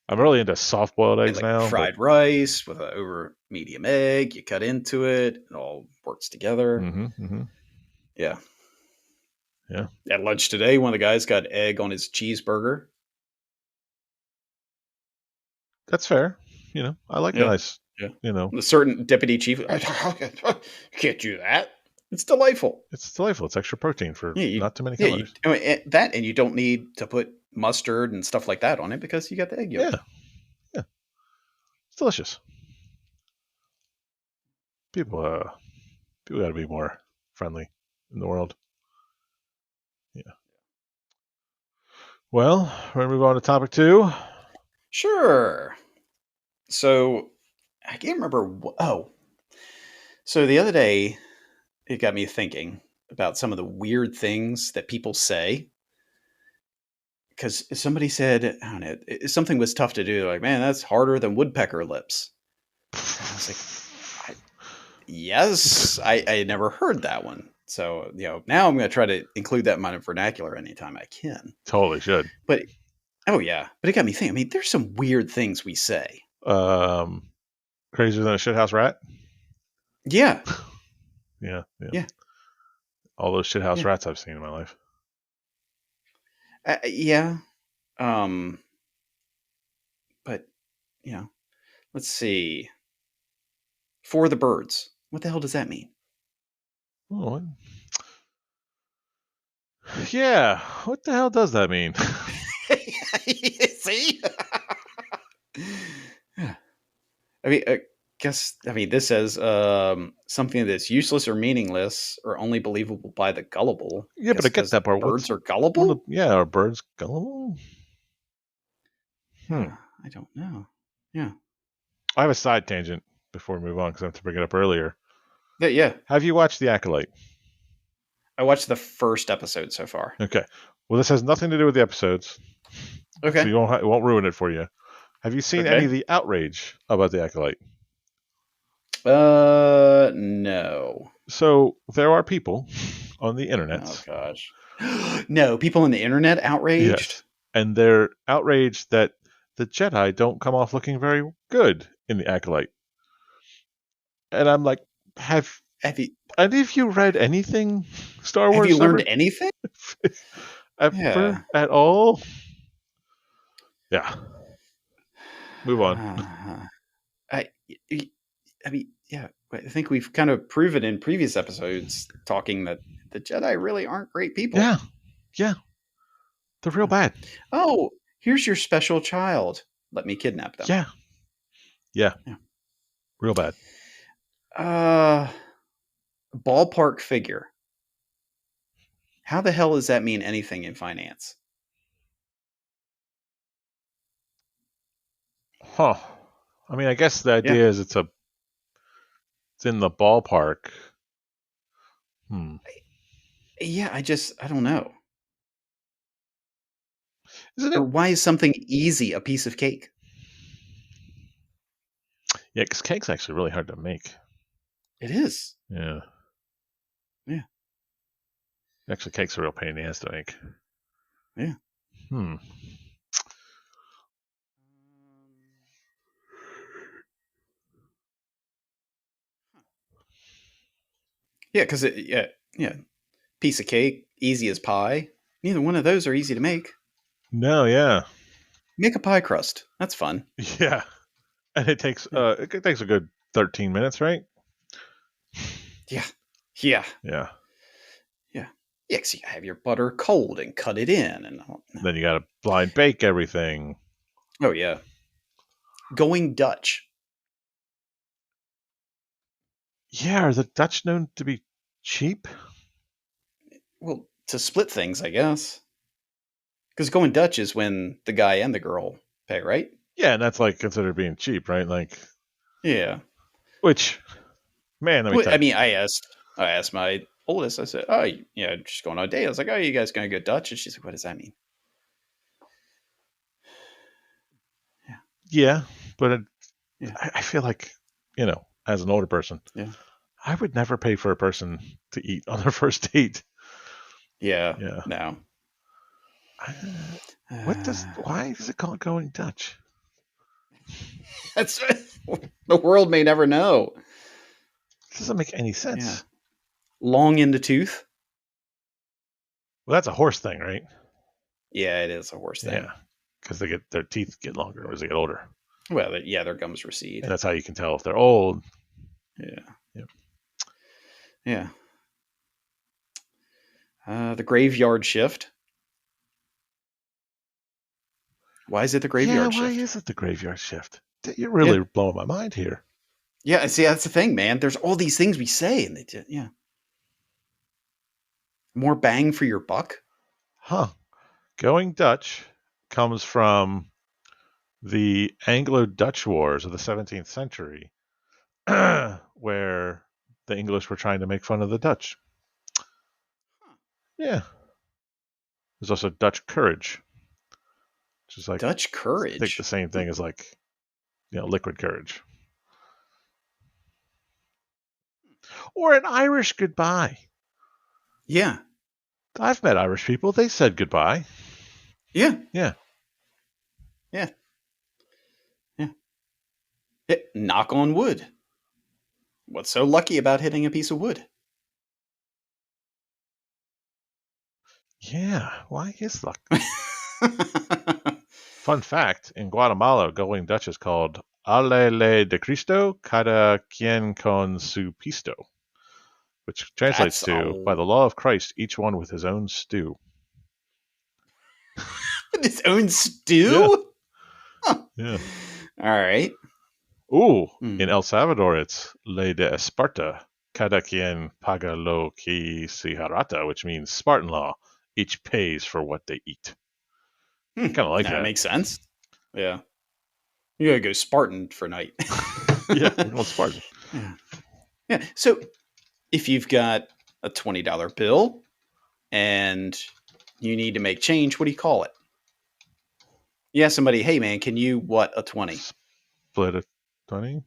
I'm really into soft boiled eggs now. Fried rice with an over medium egg. You cut into it. It all works together. Yeah. Yeah. At lunch today, one of the guys got egg on his cheeseburger. That's fair. I like a nice, A certain deputy chief, can't do that. It's delightful. It's delightful. It's extra protein for not too many calories. And you don't need to put mustard and stuff like that on it because you got the egg yolk. Yeah. It's delicious. People got to be more friendly in the world. Yeah. Well, we're going to move on to topic 2. Sure. So, I can't remember. So the other day, it got me thinking about some of the weird things that people say. Because somebody said, I don't know, something was tough to do. Like, man, that's harder than woodpecker lips. And I was like, yes, I had never heard that one. So, now I'm going to try to include that in my vernacular anytime I can. Totally should. But, yeah. But it got me thinking. I mean, there's some weird things we say. Crazier than a shithouse rat? Yeah. Yeah. All those shithouse rats I've seen in my life. Yeah. But, let's see. For the birds. What the hell does that mean? Oh, yeah. What the hell does that mean? See? This says something that's useless or meaningless or only believable by the gullible. Yeah, but I get that part. Birds are gullible? Are birds gullible? I don't know. Yeah. I have a side tangent before we move on because I have to bring it up earlier. Yeah. Have you watched The Acolyte? I watched the first episode so far. Okay. Well, this has nothing to do with the episodes. Okay. So it won't ruin it for you. Have you seen any of the outrage about The Acolyte? No. So there are people on the internet. Oh gosh. No, people on the internet outraged? Yes. And they're outraged that the Jedi don't come off looking very good in The Acolyte. And I'm like, have any of you read anything Star Wars? Have you learned anything? Ever at all? Yeah. Move on. I think we've kind of proven in previous episodes talking that the Jedi really aren't great people. Yeah. They're real bad. Oh, here's your special child. Let me kidnap them. Yeah. Real bad. Ballpark figure. How the hell does that mean anything in finance? Huh. I mean, I guess the idea is it's in the ballpark. Yeah, I don't know. Isn't it? Or why is something easy a piece of cake? Yeah, because cake's actually really hard to make. It is. Yeah. Actually, cake's a real pain in the ass to make. Yeah. Yeah, because piece of cake, easy as pie. Neither one of those are easy to make. No, yeah. Make a pie crust. That's fun. Yeah, and it takes a good 13 minutes, right? Yeah. Yeah. Yeah, so you have your butter cold and cut it in, and then you got to blind bake everything. Oh yeah, going Dutch. Yeah, are the Dutch known to be cheap? Well, to split things, I guess. Because going Dutch is when the guy and the girl pay, right? Yeah, and that's like considered being cheap, right? Like, Yeah. which, man, let me Well, tell I you. mean, I asked my oldest. I said, "Oh, just going on a date." I was like, "Oh, you guys gonna go Dutch?" And she's like, "What does that mean?" Yeah. Yeah, but Yeah. I feel like, as an older person, Yeah. I would never pay for a person to eat on their first date. Yeah. Yeah. No. Why is it called going Dutch? That's the world may never know. It doesn't make any Yeah. sense. Long in the tooth. Well, that's a horse thing, right? Yeah, it is a horse Yeah, thing. because their teeth get longer as they get older, Well, yeah, their gums recede. and that's how you can tell if they're old. Yeah. Yeah, Yeah. The graveyard shift. Why is it the yeah. graveyard Why shift? is it the graveyard shift? You're Yeah. really blowing my mind here. Yeah. See, that's the thing, man. There's all these things we say, and yeah, more bang for your buck. Huh. Going Dutch comes from the Anglo-Dutch Wars of the 17th century, where the English were trying to make fun of the Dutch. Yeah. There's also Dutch courage, which is like, Dutch I think the courage. same thing as like, liquid courage. Or an Irish goodbye. Yeah. I've met Irish people. They said goodbye. Yeah. Yeah. Yeah. Yeah. Knock on wood. What's so lucky about hitting a piece of wood? Yeah. Why is luck? Fun fact, in Guatemala, going Dutch is called Alele de Cristo cada quien con su pisto, which translates That's to, by the law of Christ, each one with his own stew. his own Yeah. stew. Huh. Yeah. All right. Ooh, in Hmm. El Salvador, it's Ley de Esparta, cada quien paga lo que se harata, which means Spartan law. Each pays for what they eat. I kind of like That that. makes sense. Yeah. You gotta go Spartan for night. Yeah, we're going Spartan. Yeah. Yeah. So if you've got a $20 bill and you need to make change, what do you call it? You ask somebody, hey man, can you what a 20? Split a 20,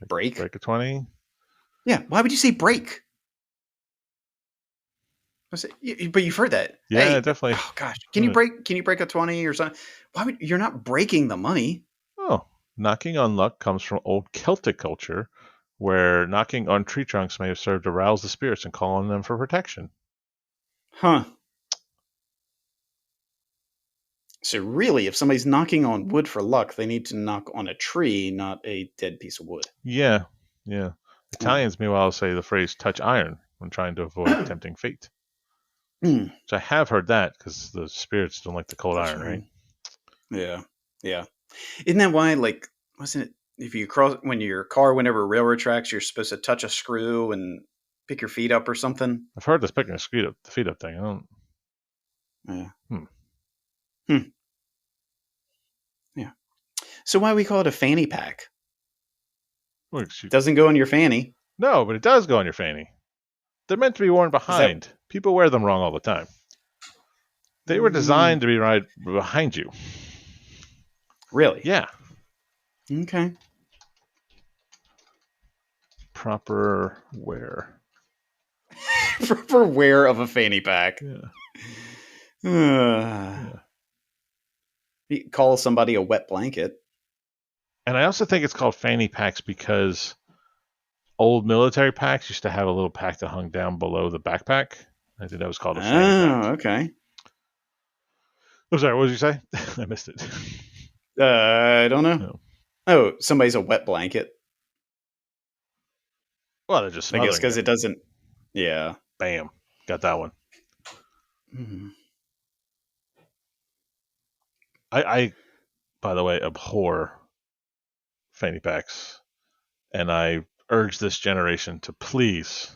Break? break a 20. Yeah. Why would you say break? But you've heard that. Yeah, Hey, definitely. oh gosh, can you break a 20 or something? Why would you're not breaking the money? Oh, knocking on luck comes from old Celtic culture, where knocking on tree trunks may have served to rouse the spirits and call on them for protection. Huh. So really, if somebody's knocking on wood for luck, they need to knock on a tree, not a dead piece of wood. Yeah, yeah. Oh. Italians, meanwhile, say the phrase touch iron when trying to avoid tempting fate. Mm. Which I have heard that because the spirits don't like the cold Touch iron, right? iron. Yeah. Yeah. Isn't that why, like, wasn't it if you cross when your car went over railroad tracks, you're supposed to touch a screw and pick your feet up or something? I've heard this picking the feet up thing. I don't. Yeah. Hmm. Hmm. Yeah. So why we call it a fanny pack? Well, Doesn't go in your fanny. no, but it does go on your fanny. They're meant to be worn Is that behind. People wear them wrong all the time. They were mm, designed to be right behind you. really? Yeah. Okay. Proper wear. For wear of a fanny pack. Yeah. Uh, Yeah. you call somebody a wet blanket. And I also think it's called fanny packs because old military packs used to have a little pack that hung down below the backpack. I think that was called a fanny pack. Oh, okay. I'm sorry, what did you say? I missed it. I don't know. No. Oh, somebody's a wet blanket. Well, they're just I guess smothering because you. it doesn't. Yeah. Bam. Got that one. Mhm. I by the way, abhor fanny packs. And I urge this generation to please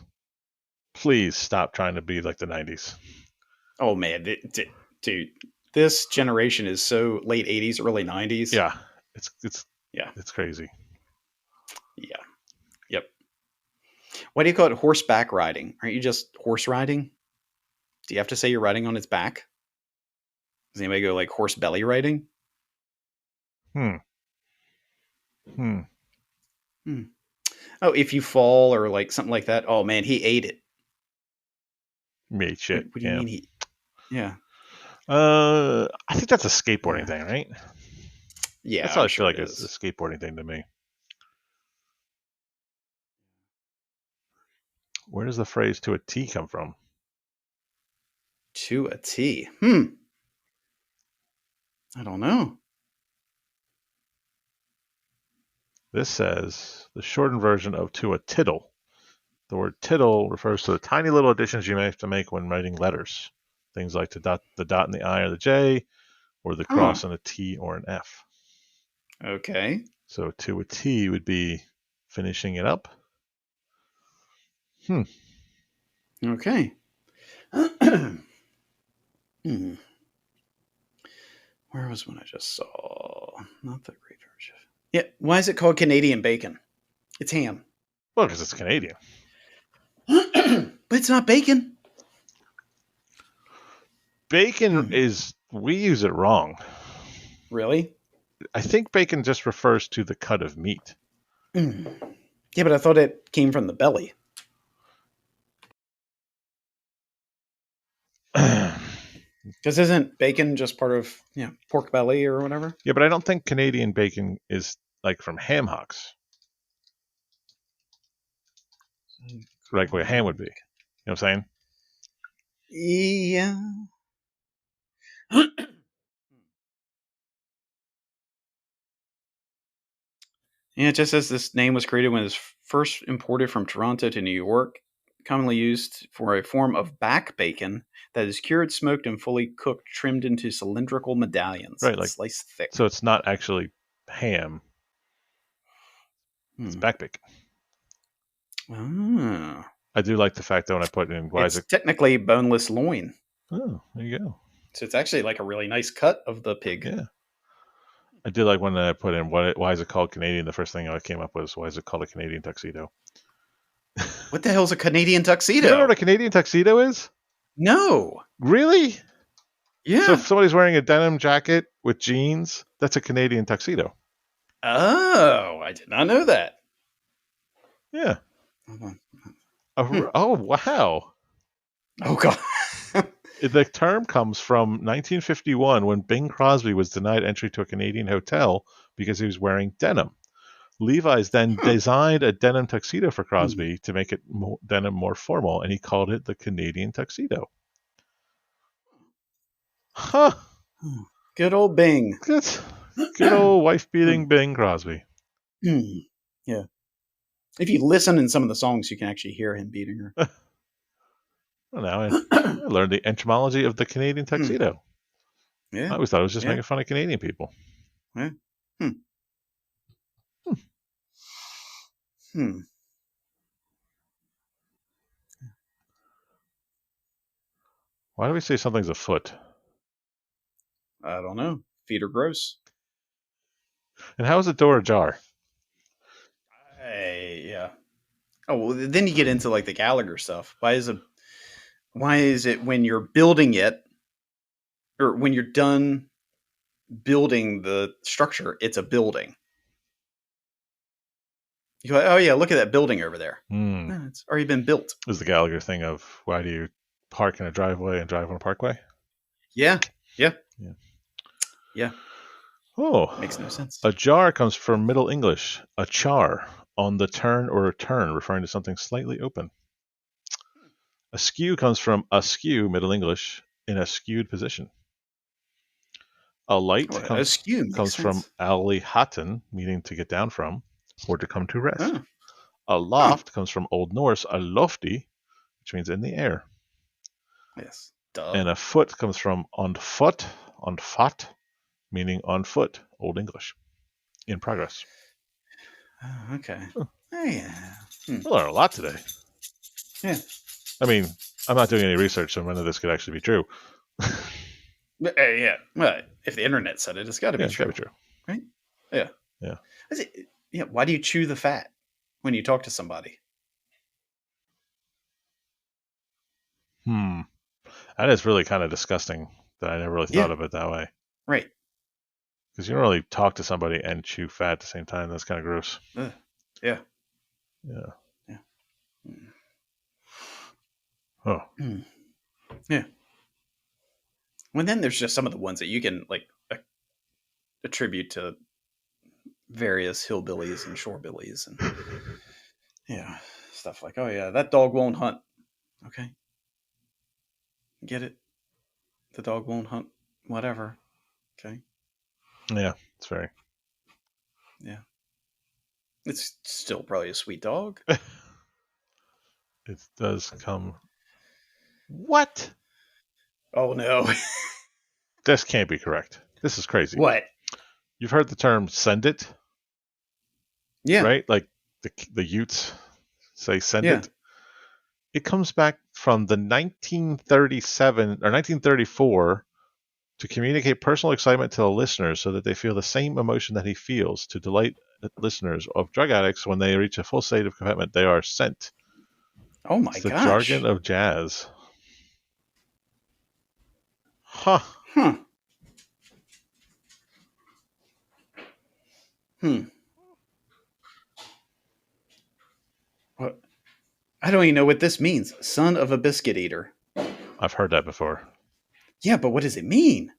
stop trying to be like the 90s. Oh man, dude, this generation is so late 80s, early 90s. Yeah, Yeah, it's crazy. Yeah. Yep. Why do you call it horseback riding? Aren't you just horse riding? Do you have to say you're riding on its back? Does anybody go like horse belly riding? Hmm. Oh, if you fall or like something like that. Oh man, he ate it. Made shit. What do you mean he? Yeah. I think that's a skateboarding thing, right? Yeah, That's how I'm I feel sure like it it's a is. skateboarding thing to me. Where does the phrase "to a T" come from? To a T. I don't know. This says the shortened version of "to a tittle." The word "tittle" refers to the tiny little additions you may have to make when writing letters. Things like the dot in the I or the J, or the cross in a T or an F. Okay. So "to a T" would be finishing it up. Okay. Where was one I just saw? Not the Great George. Yeah. Why is it called Canadian bacon? It's ham. Well, because it's Canadian. But it's not bacon. Bacon is, we use it wrong. Really? I think bacon just refers to the cut of meat. Yeah, but I thought it came from the belly. Because isn't bacon just part of pork belly or whatever? Yeah, but I don't think Canadian bacon is like from ham hocks. Like what ham would be. You know what I'm saying? Yeah. Yeah, it just says this name was created when it was first imported from Toronto to New York, commonly used for a form of back bacon that is cured, smoked, and fully cooked, trimmed into cylindrical medallions, Right, and like, sliced thick. so it's not actually ham. It's back bacon. Ah. I do like the fact that when I put in, why is It's it? technically boneless loin. Oh, there you go. So it's actually like a really nice cut of the pig. Yeah. I did like when I put in, why is it called Canadian? The first thing I came up with was, why is it called a Canadian tuxedo? What the hell's a Canadian tuxedo? You don't know what a Canadian tuxedo is? No. Really? Yeah. So if somebody's wearing a denim jacket with jeans, that's a Canadian tuxedo. Oh, I did not know that. Yeah. Hmm. Oh, wow. Oh, God. The term comes from 1951 when Bing Crosby was denied entry to a Canadian hotel because he was wearing denim. Levi's then designed a denim tuxedo for Crosby to make it denim more formal, and he called it the Canadian tuxedo. Huh. Good old Bing. Good old wife-beating Bing Crosby. Yeah. If you listen in some of the songs, you can actually hear him beating her. Well, now I learned the etymology of the Canadian tuxedo. Yeah. I always thought it was just making fun of Canadian people. Yeah. Why do we say something's a foot? I don't know. Feet are gross. And how is a door ajar? Yeah. Oh, well, then you get into like the Gallagher stuff. Why is it when you're building it, or when you're done building the structure, it's a building? You go, oh yeah, look at that building over there. No, it's already been built. Is the Gallagher thing of, why do you park in a driveway and drive on a parkway? Yeah. Oh, Makes no sense. A jar comes from Middle English, a char, on the turn or a turn, referring to something slightly open. Askew comes from askew, Middle English, in a skewed position. Alight comes from alihatten, meaning to get down from, or to come to rest. Aloft comes from Old Norse alofti, which means in the air. Yes. Duh. And a foot comes from on foot, meaning on foot, Old English. In progress. Okay. Oh, yeah. I learned a lot today. Yeah. I mean, I'm not doing any research, so none of this could actually be true. Yeah. Well, if the internet said it, it's got to be true. It's got to be true. Right? Yeah. Yeah. Yeah. Why do you chew the fat when you talk to somebody? That is really kind of disgusting that I never really thought of it that way. Right. Because you don't really talk to somebody and chew fat at the same time. That's kind of gross. Yeah. Yeah. Yeah. Oh. Yeah. Well, then there's just some of the ones that you can like attribute to various hillbillies and shorebillies and yeah, stuff like, oh yeah, that dog won't hunt. Okay. Get it? The dog won't hunt. Whatever. Okay. Yeah, it's very. Yeah. It's still probably a sweet dog. It does come. What? Oh no. This can't be correct. This is crazy. What? You've heard the term "send it," Yeah. right? Like the Utes say "send Yeah. it." It comes back from the 1937 or 1934 to communicate personal excitement to the listeners so that they feel the same emotion that he feels, to delight listeners of drug addicts when they reach a full state of commitment. They are sent. Oh my It's the gosh. jargon of jazz. Huh. Huh. What? I don't even know what this means. Son of a biscuit eater. I've heard that before. Yeah, but what does it mean?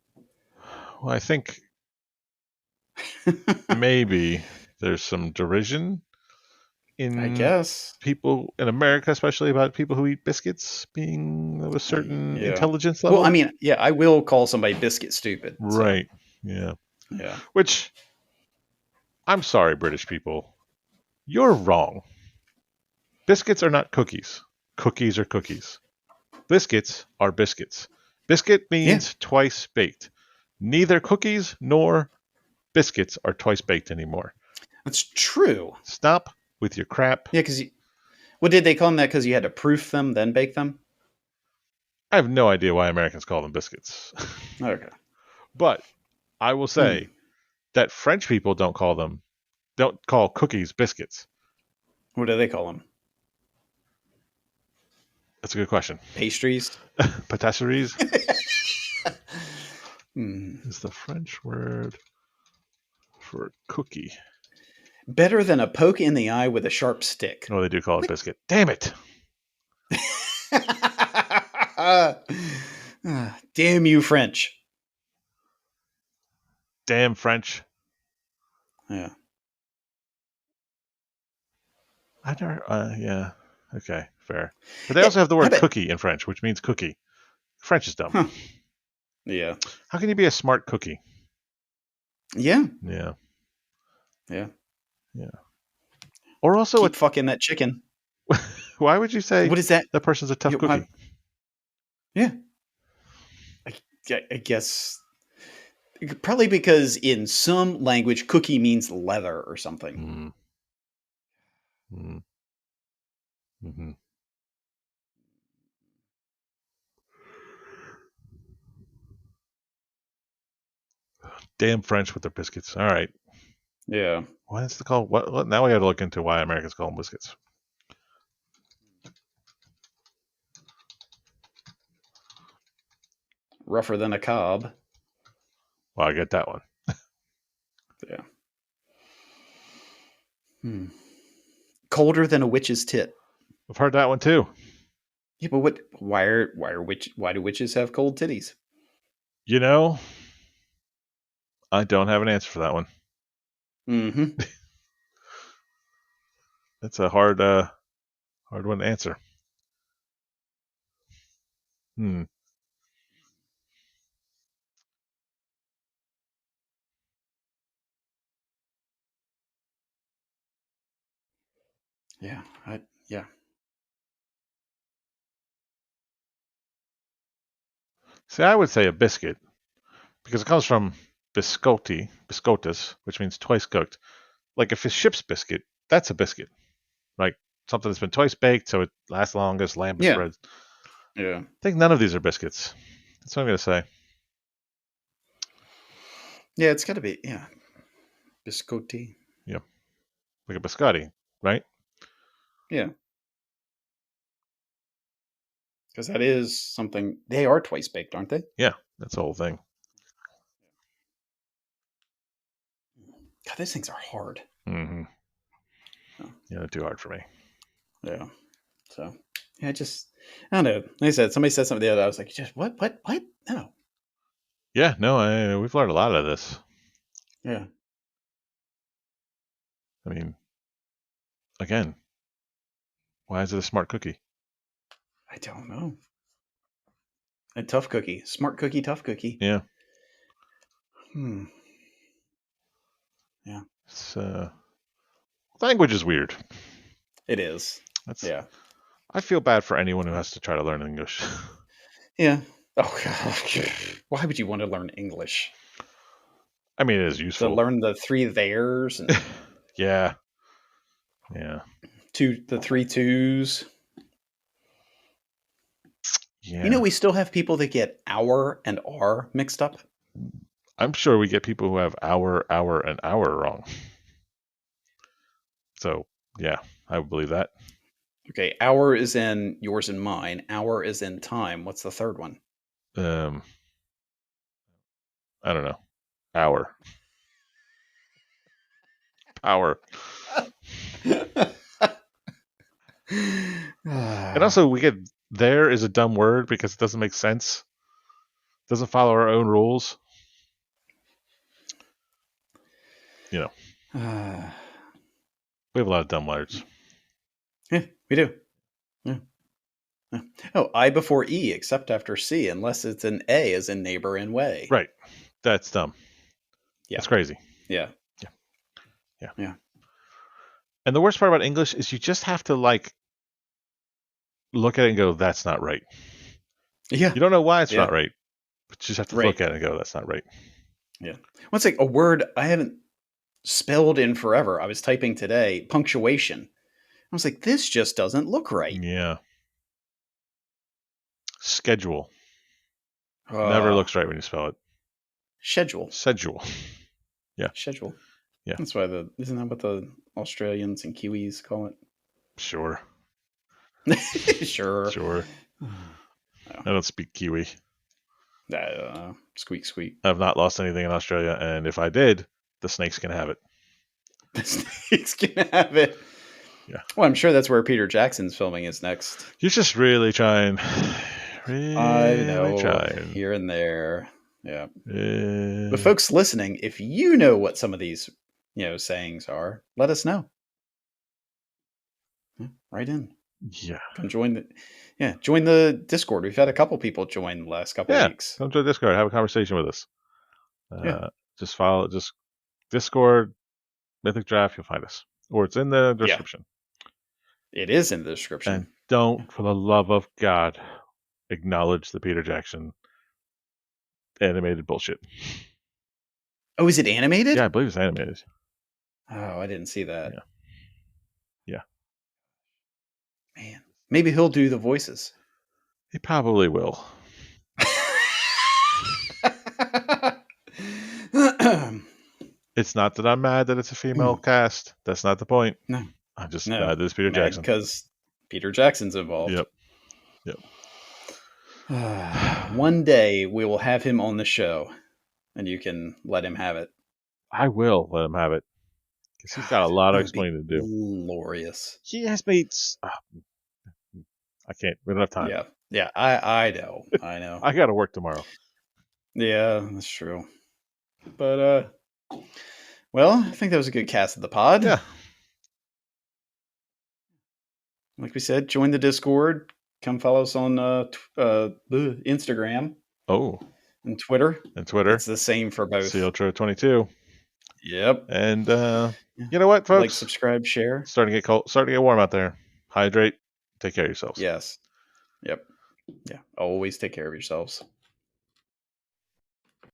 Well, I think maybe there's some derision in I guess people in America, especially about people who eat biscuits being of a certain intelligence level. Well, I mean, yeah, I will call somebody biscuit stupid. Right. So. Yeah. Yeah. Which, I'm sorry, British people. You're wrong. Biscuits are not cookies. Cookies are cookies. Biscuits are biscuits. Biscuit means twice baked. Neither cookies nor biscuits are twice baked anymore. That's true. Stop with your crap. Yeah, because what did they call them that? Because you had to proof them, then bake them? I have no idea why Americans call them biscuits. Okay. But I will say that French people don't call cookies biscuits. What do they call them? That's a good question. Pastries? Patisseries is the French word for cookie. Better than a poke in the eye with a sharp stick. Oh, they do call it biscuit. Damn it. Damn you, French. Damn French. Yeah. I never, yeah. Okay, fair. But they also have the word cookie in French, which means cookie. French is dumb. Huh. Yeah. How can you be a smart cookie? Yeah. Yeah. Yeah. Yeah. Or also keep fucking that chicken. Why would you say what is that? That person's a tough cookie? Yeah. I guess probably because in some language, cookie means leather or something. Mm-hmm. Damn French with their biscuits. All right. Yeah. Why is it called? What? Now we have to look into why Americans call them biscuits. Rougher than a cob. Well, I get that one. Yeah. Colder than a witch's tit. I've heard that one too. Yeah, but why do witches have cold titties? You know, I don't have an answer for that one. Mm-hmm. That's a hard one to answer. Yeah. See, I would say a biscuit because it comes from biscotus, which means twice cooked. Like if it's ship's biscuit, that's a biscuit. Like something that's been twice baked, so it lasts longest. Lambus bread. Yeah. I think none of these are biscuits. That's what I'm gonna say. Yeah, it's got to be. Yeah, biscotti. Yeah, like a biscotti, right? Yeah, because that is something. They are twice baked, aren't they? Yeah, that's the whole thing. God, these things are hard. Mm-hmm. Oh. Yeah, they're too hard for me. Yeah. So, yeah, I don't know. Like I said, somebody said something the other day. I was like, just what? No. Yeah, no, we've learned a lot of this. Yeah. I mean, again, why is it a smart cookie? I don't know. A tough cookie. Smart cookie, tough cookie. Yeah. Yeah. It's, language is weird. It is. Yeah. I feel bad for anyone who has to try to learn English. Yeah. Oh, God. Why would you want to learn English? I mean, it is useful. To learn the 3 theirs. And yeah. Yeah. The 3 twos. Yeah. You know, we still have people that get hour and R mixed up. I'm sure we get people who have hour, and hour wrong. So, yeah, I would believe that. Okay, hour is in yours and mine. Hour is in time. What's the third one? I don't know. Hour. Power. And also, we get there is a dumb word because it doesn't make sense. It doesn't follow our own rules. You know. We have a lot of dumb words. Yeah, we do. Yeah. Oh, I before E, except after C, unless it's an A as in neighbor and way. Right. That's dumb. Yeah. That's crazy. Yeah. Yeah. Yeah. Yeah. And the worst part about English is you just have to look at it and go, that's not right. Yeah. You don't know why it's not right, but you just have to look at it and go, that's not right. Yeah. Well, it's like a word I haven't spelled in forever. I was typing today, punctuation. I was like, this just doesn't look right. Yeah. Schedule. Never looks right when you spell it. Schedule. Yeah. Schedule. Yeah. That's why isn't that what the Australians and Kiwis call it? Sure. Sure. Sure. I don't speak Kiwi. Squeak, squeak. I've not lost anything in Australia, and if I did, the snakes can have it. The snakes can have it. Yeah. Well, I'm sure that's where Peter Jackson's filming is next. You're just really trying. I know. Trying. Here and there. Yeah. But folks listening, if you know what some of these, sayings are, let us know. Right in. Yeah. Come join the Discord. We've had a couple people join the last couple of weeks. Come to the Discord. Have a conversation with us. Just Discord, Mythic Giraffe, you'll find us. Or it's in the description. Yeah. It is in the description. And don't, for the love of God, acknowledge the Peter Jackson animated bullshit. Oh, is it animated? Yeah, I believe it's animated. Oh, I didn't see that. Yeah. Man, maybe he'll do the voices. He probably will. It's not that I'm mad that it's a female cast. That's not the point. No. I'm just mad that it's Peter Jackson. Because Peter Jackson's involved. Yep. One day we will have him on the show, and you can let him have it. I will let him have it. Because he's got a lot of explaining to do. Glorious. He has made... I can't. We don't have time. Yeah. I know. I got to work tomorrow. Yeah, that's true. But, well, I think that was a good cast of the pod. Yeah. Like we said, join the Discord. Come follow us on Instagram. Oh. And Twitter. It's the same for both. Sealtro22. Yep. And you know what, folks? Like, subscribe, share. Starting to get cold. Starting to get warm out there. Hydrate. Take care of yourselves. Yes. Yep. Yeah. Always take care of yourselves.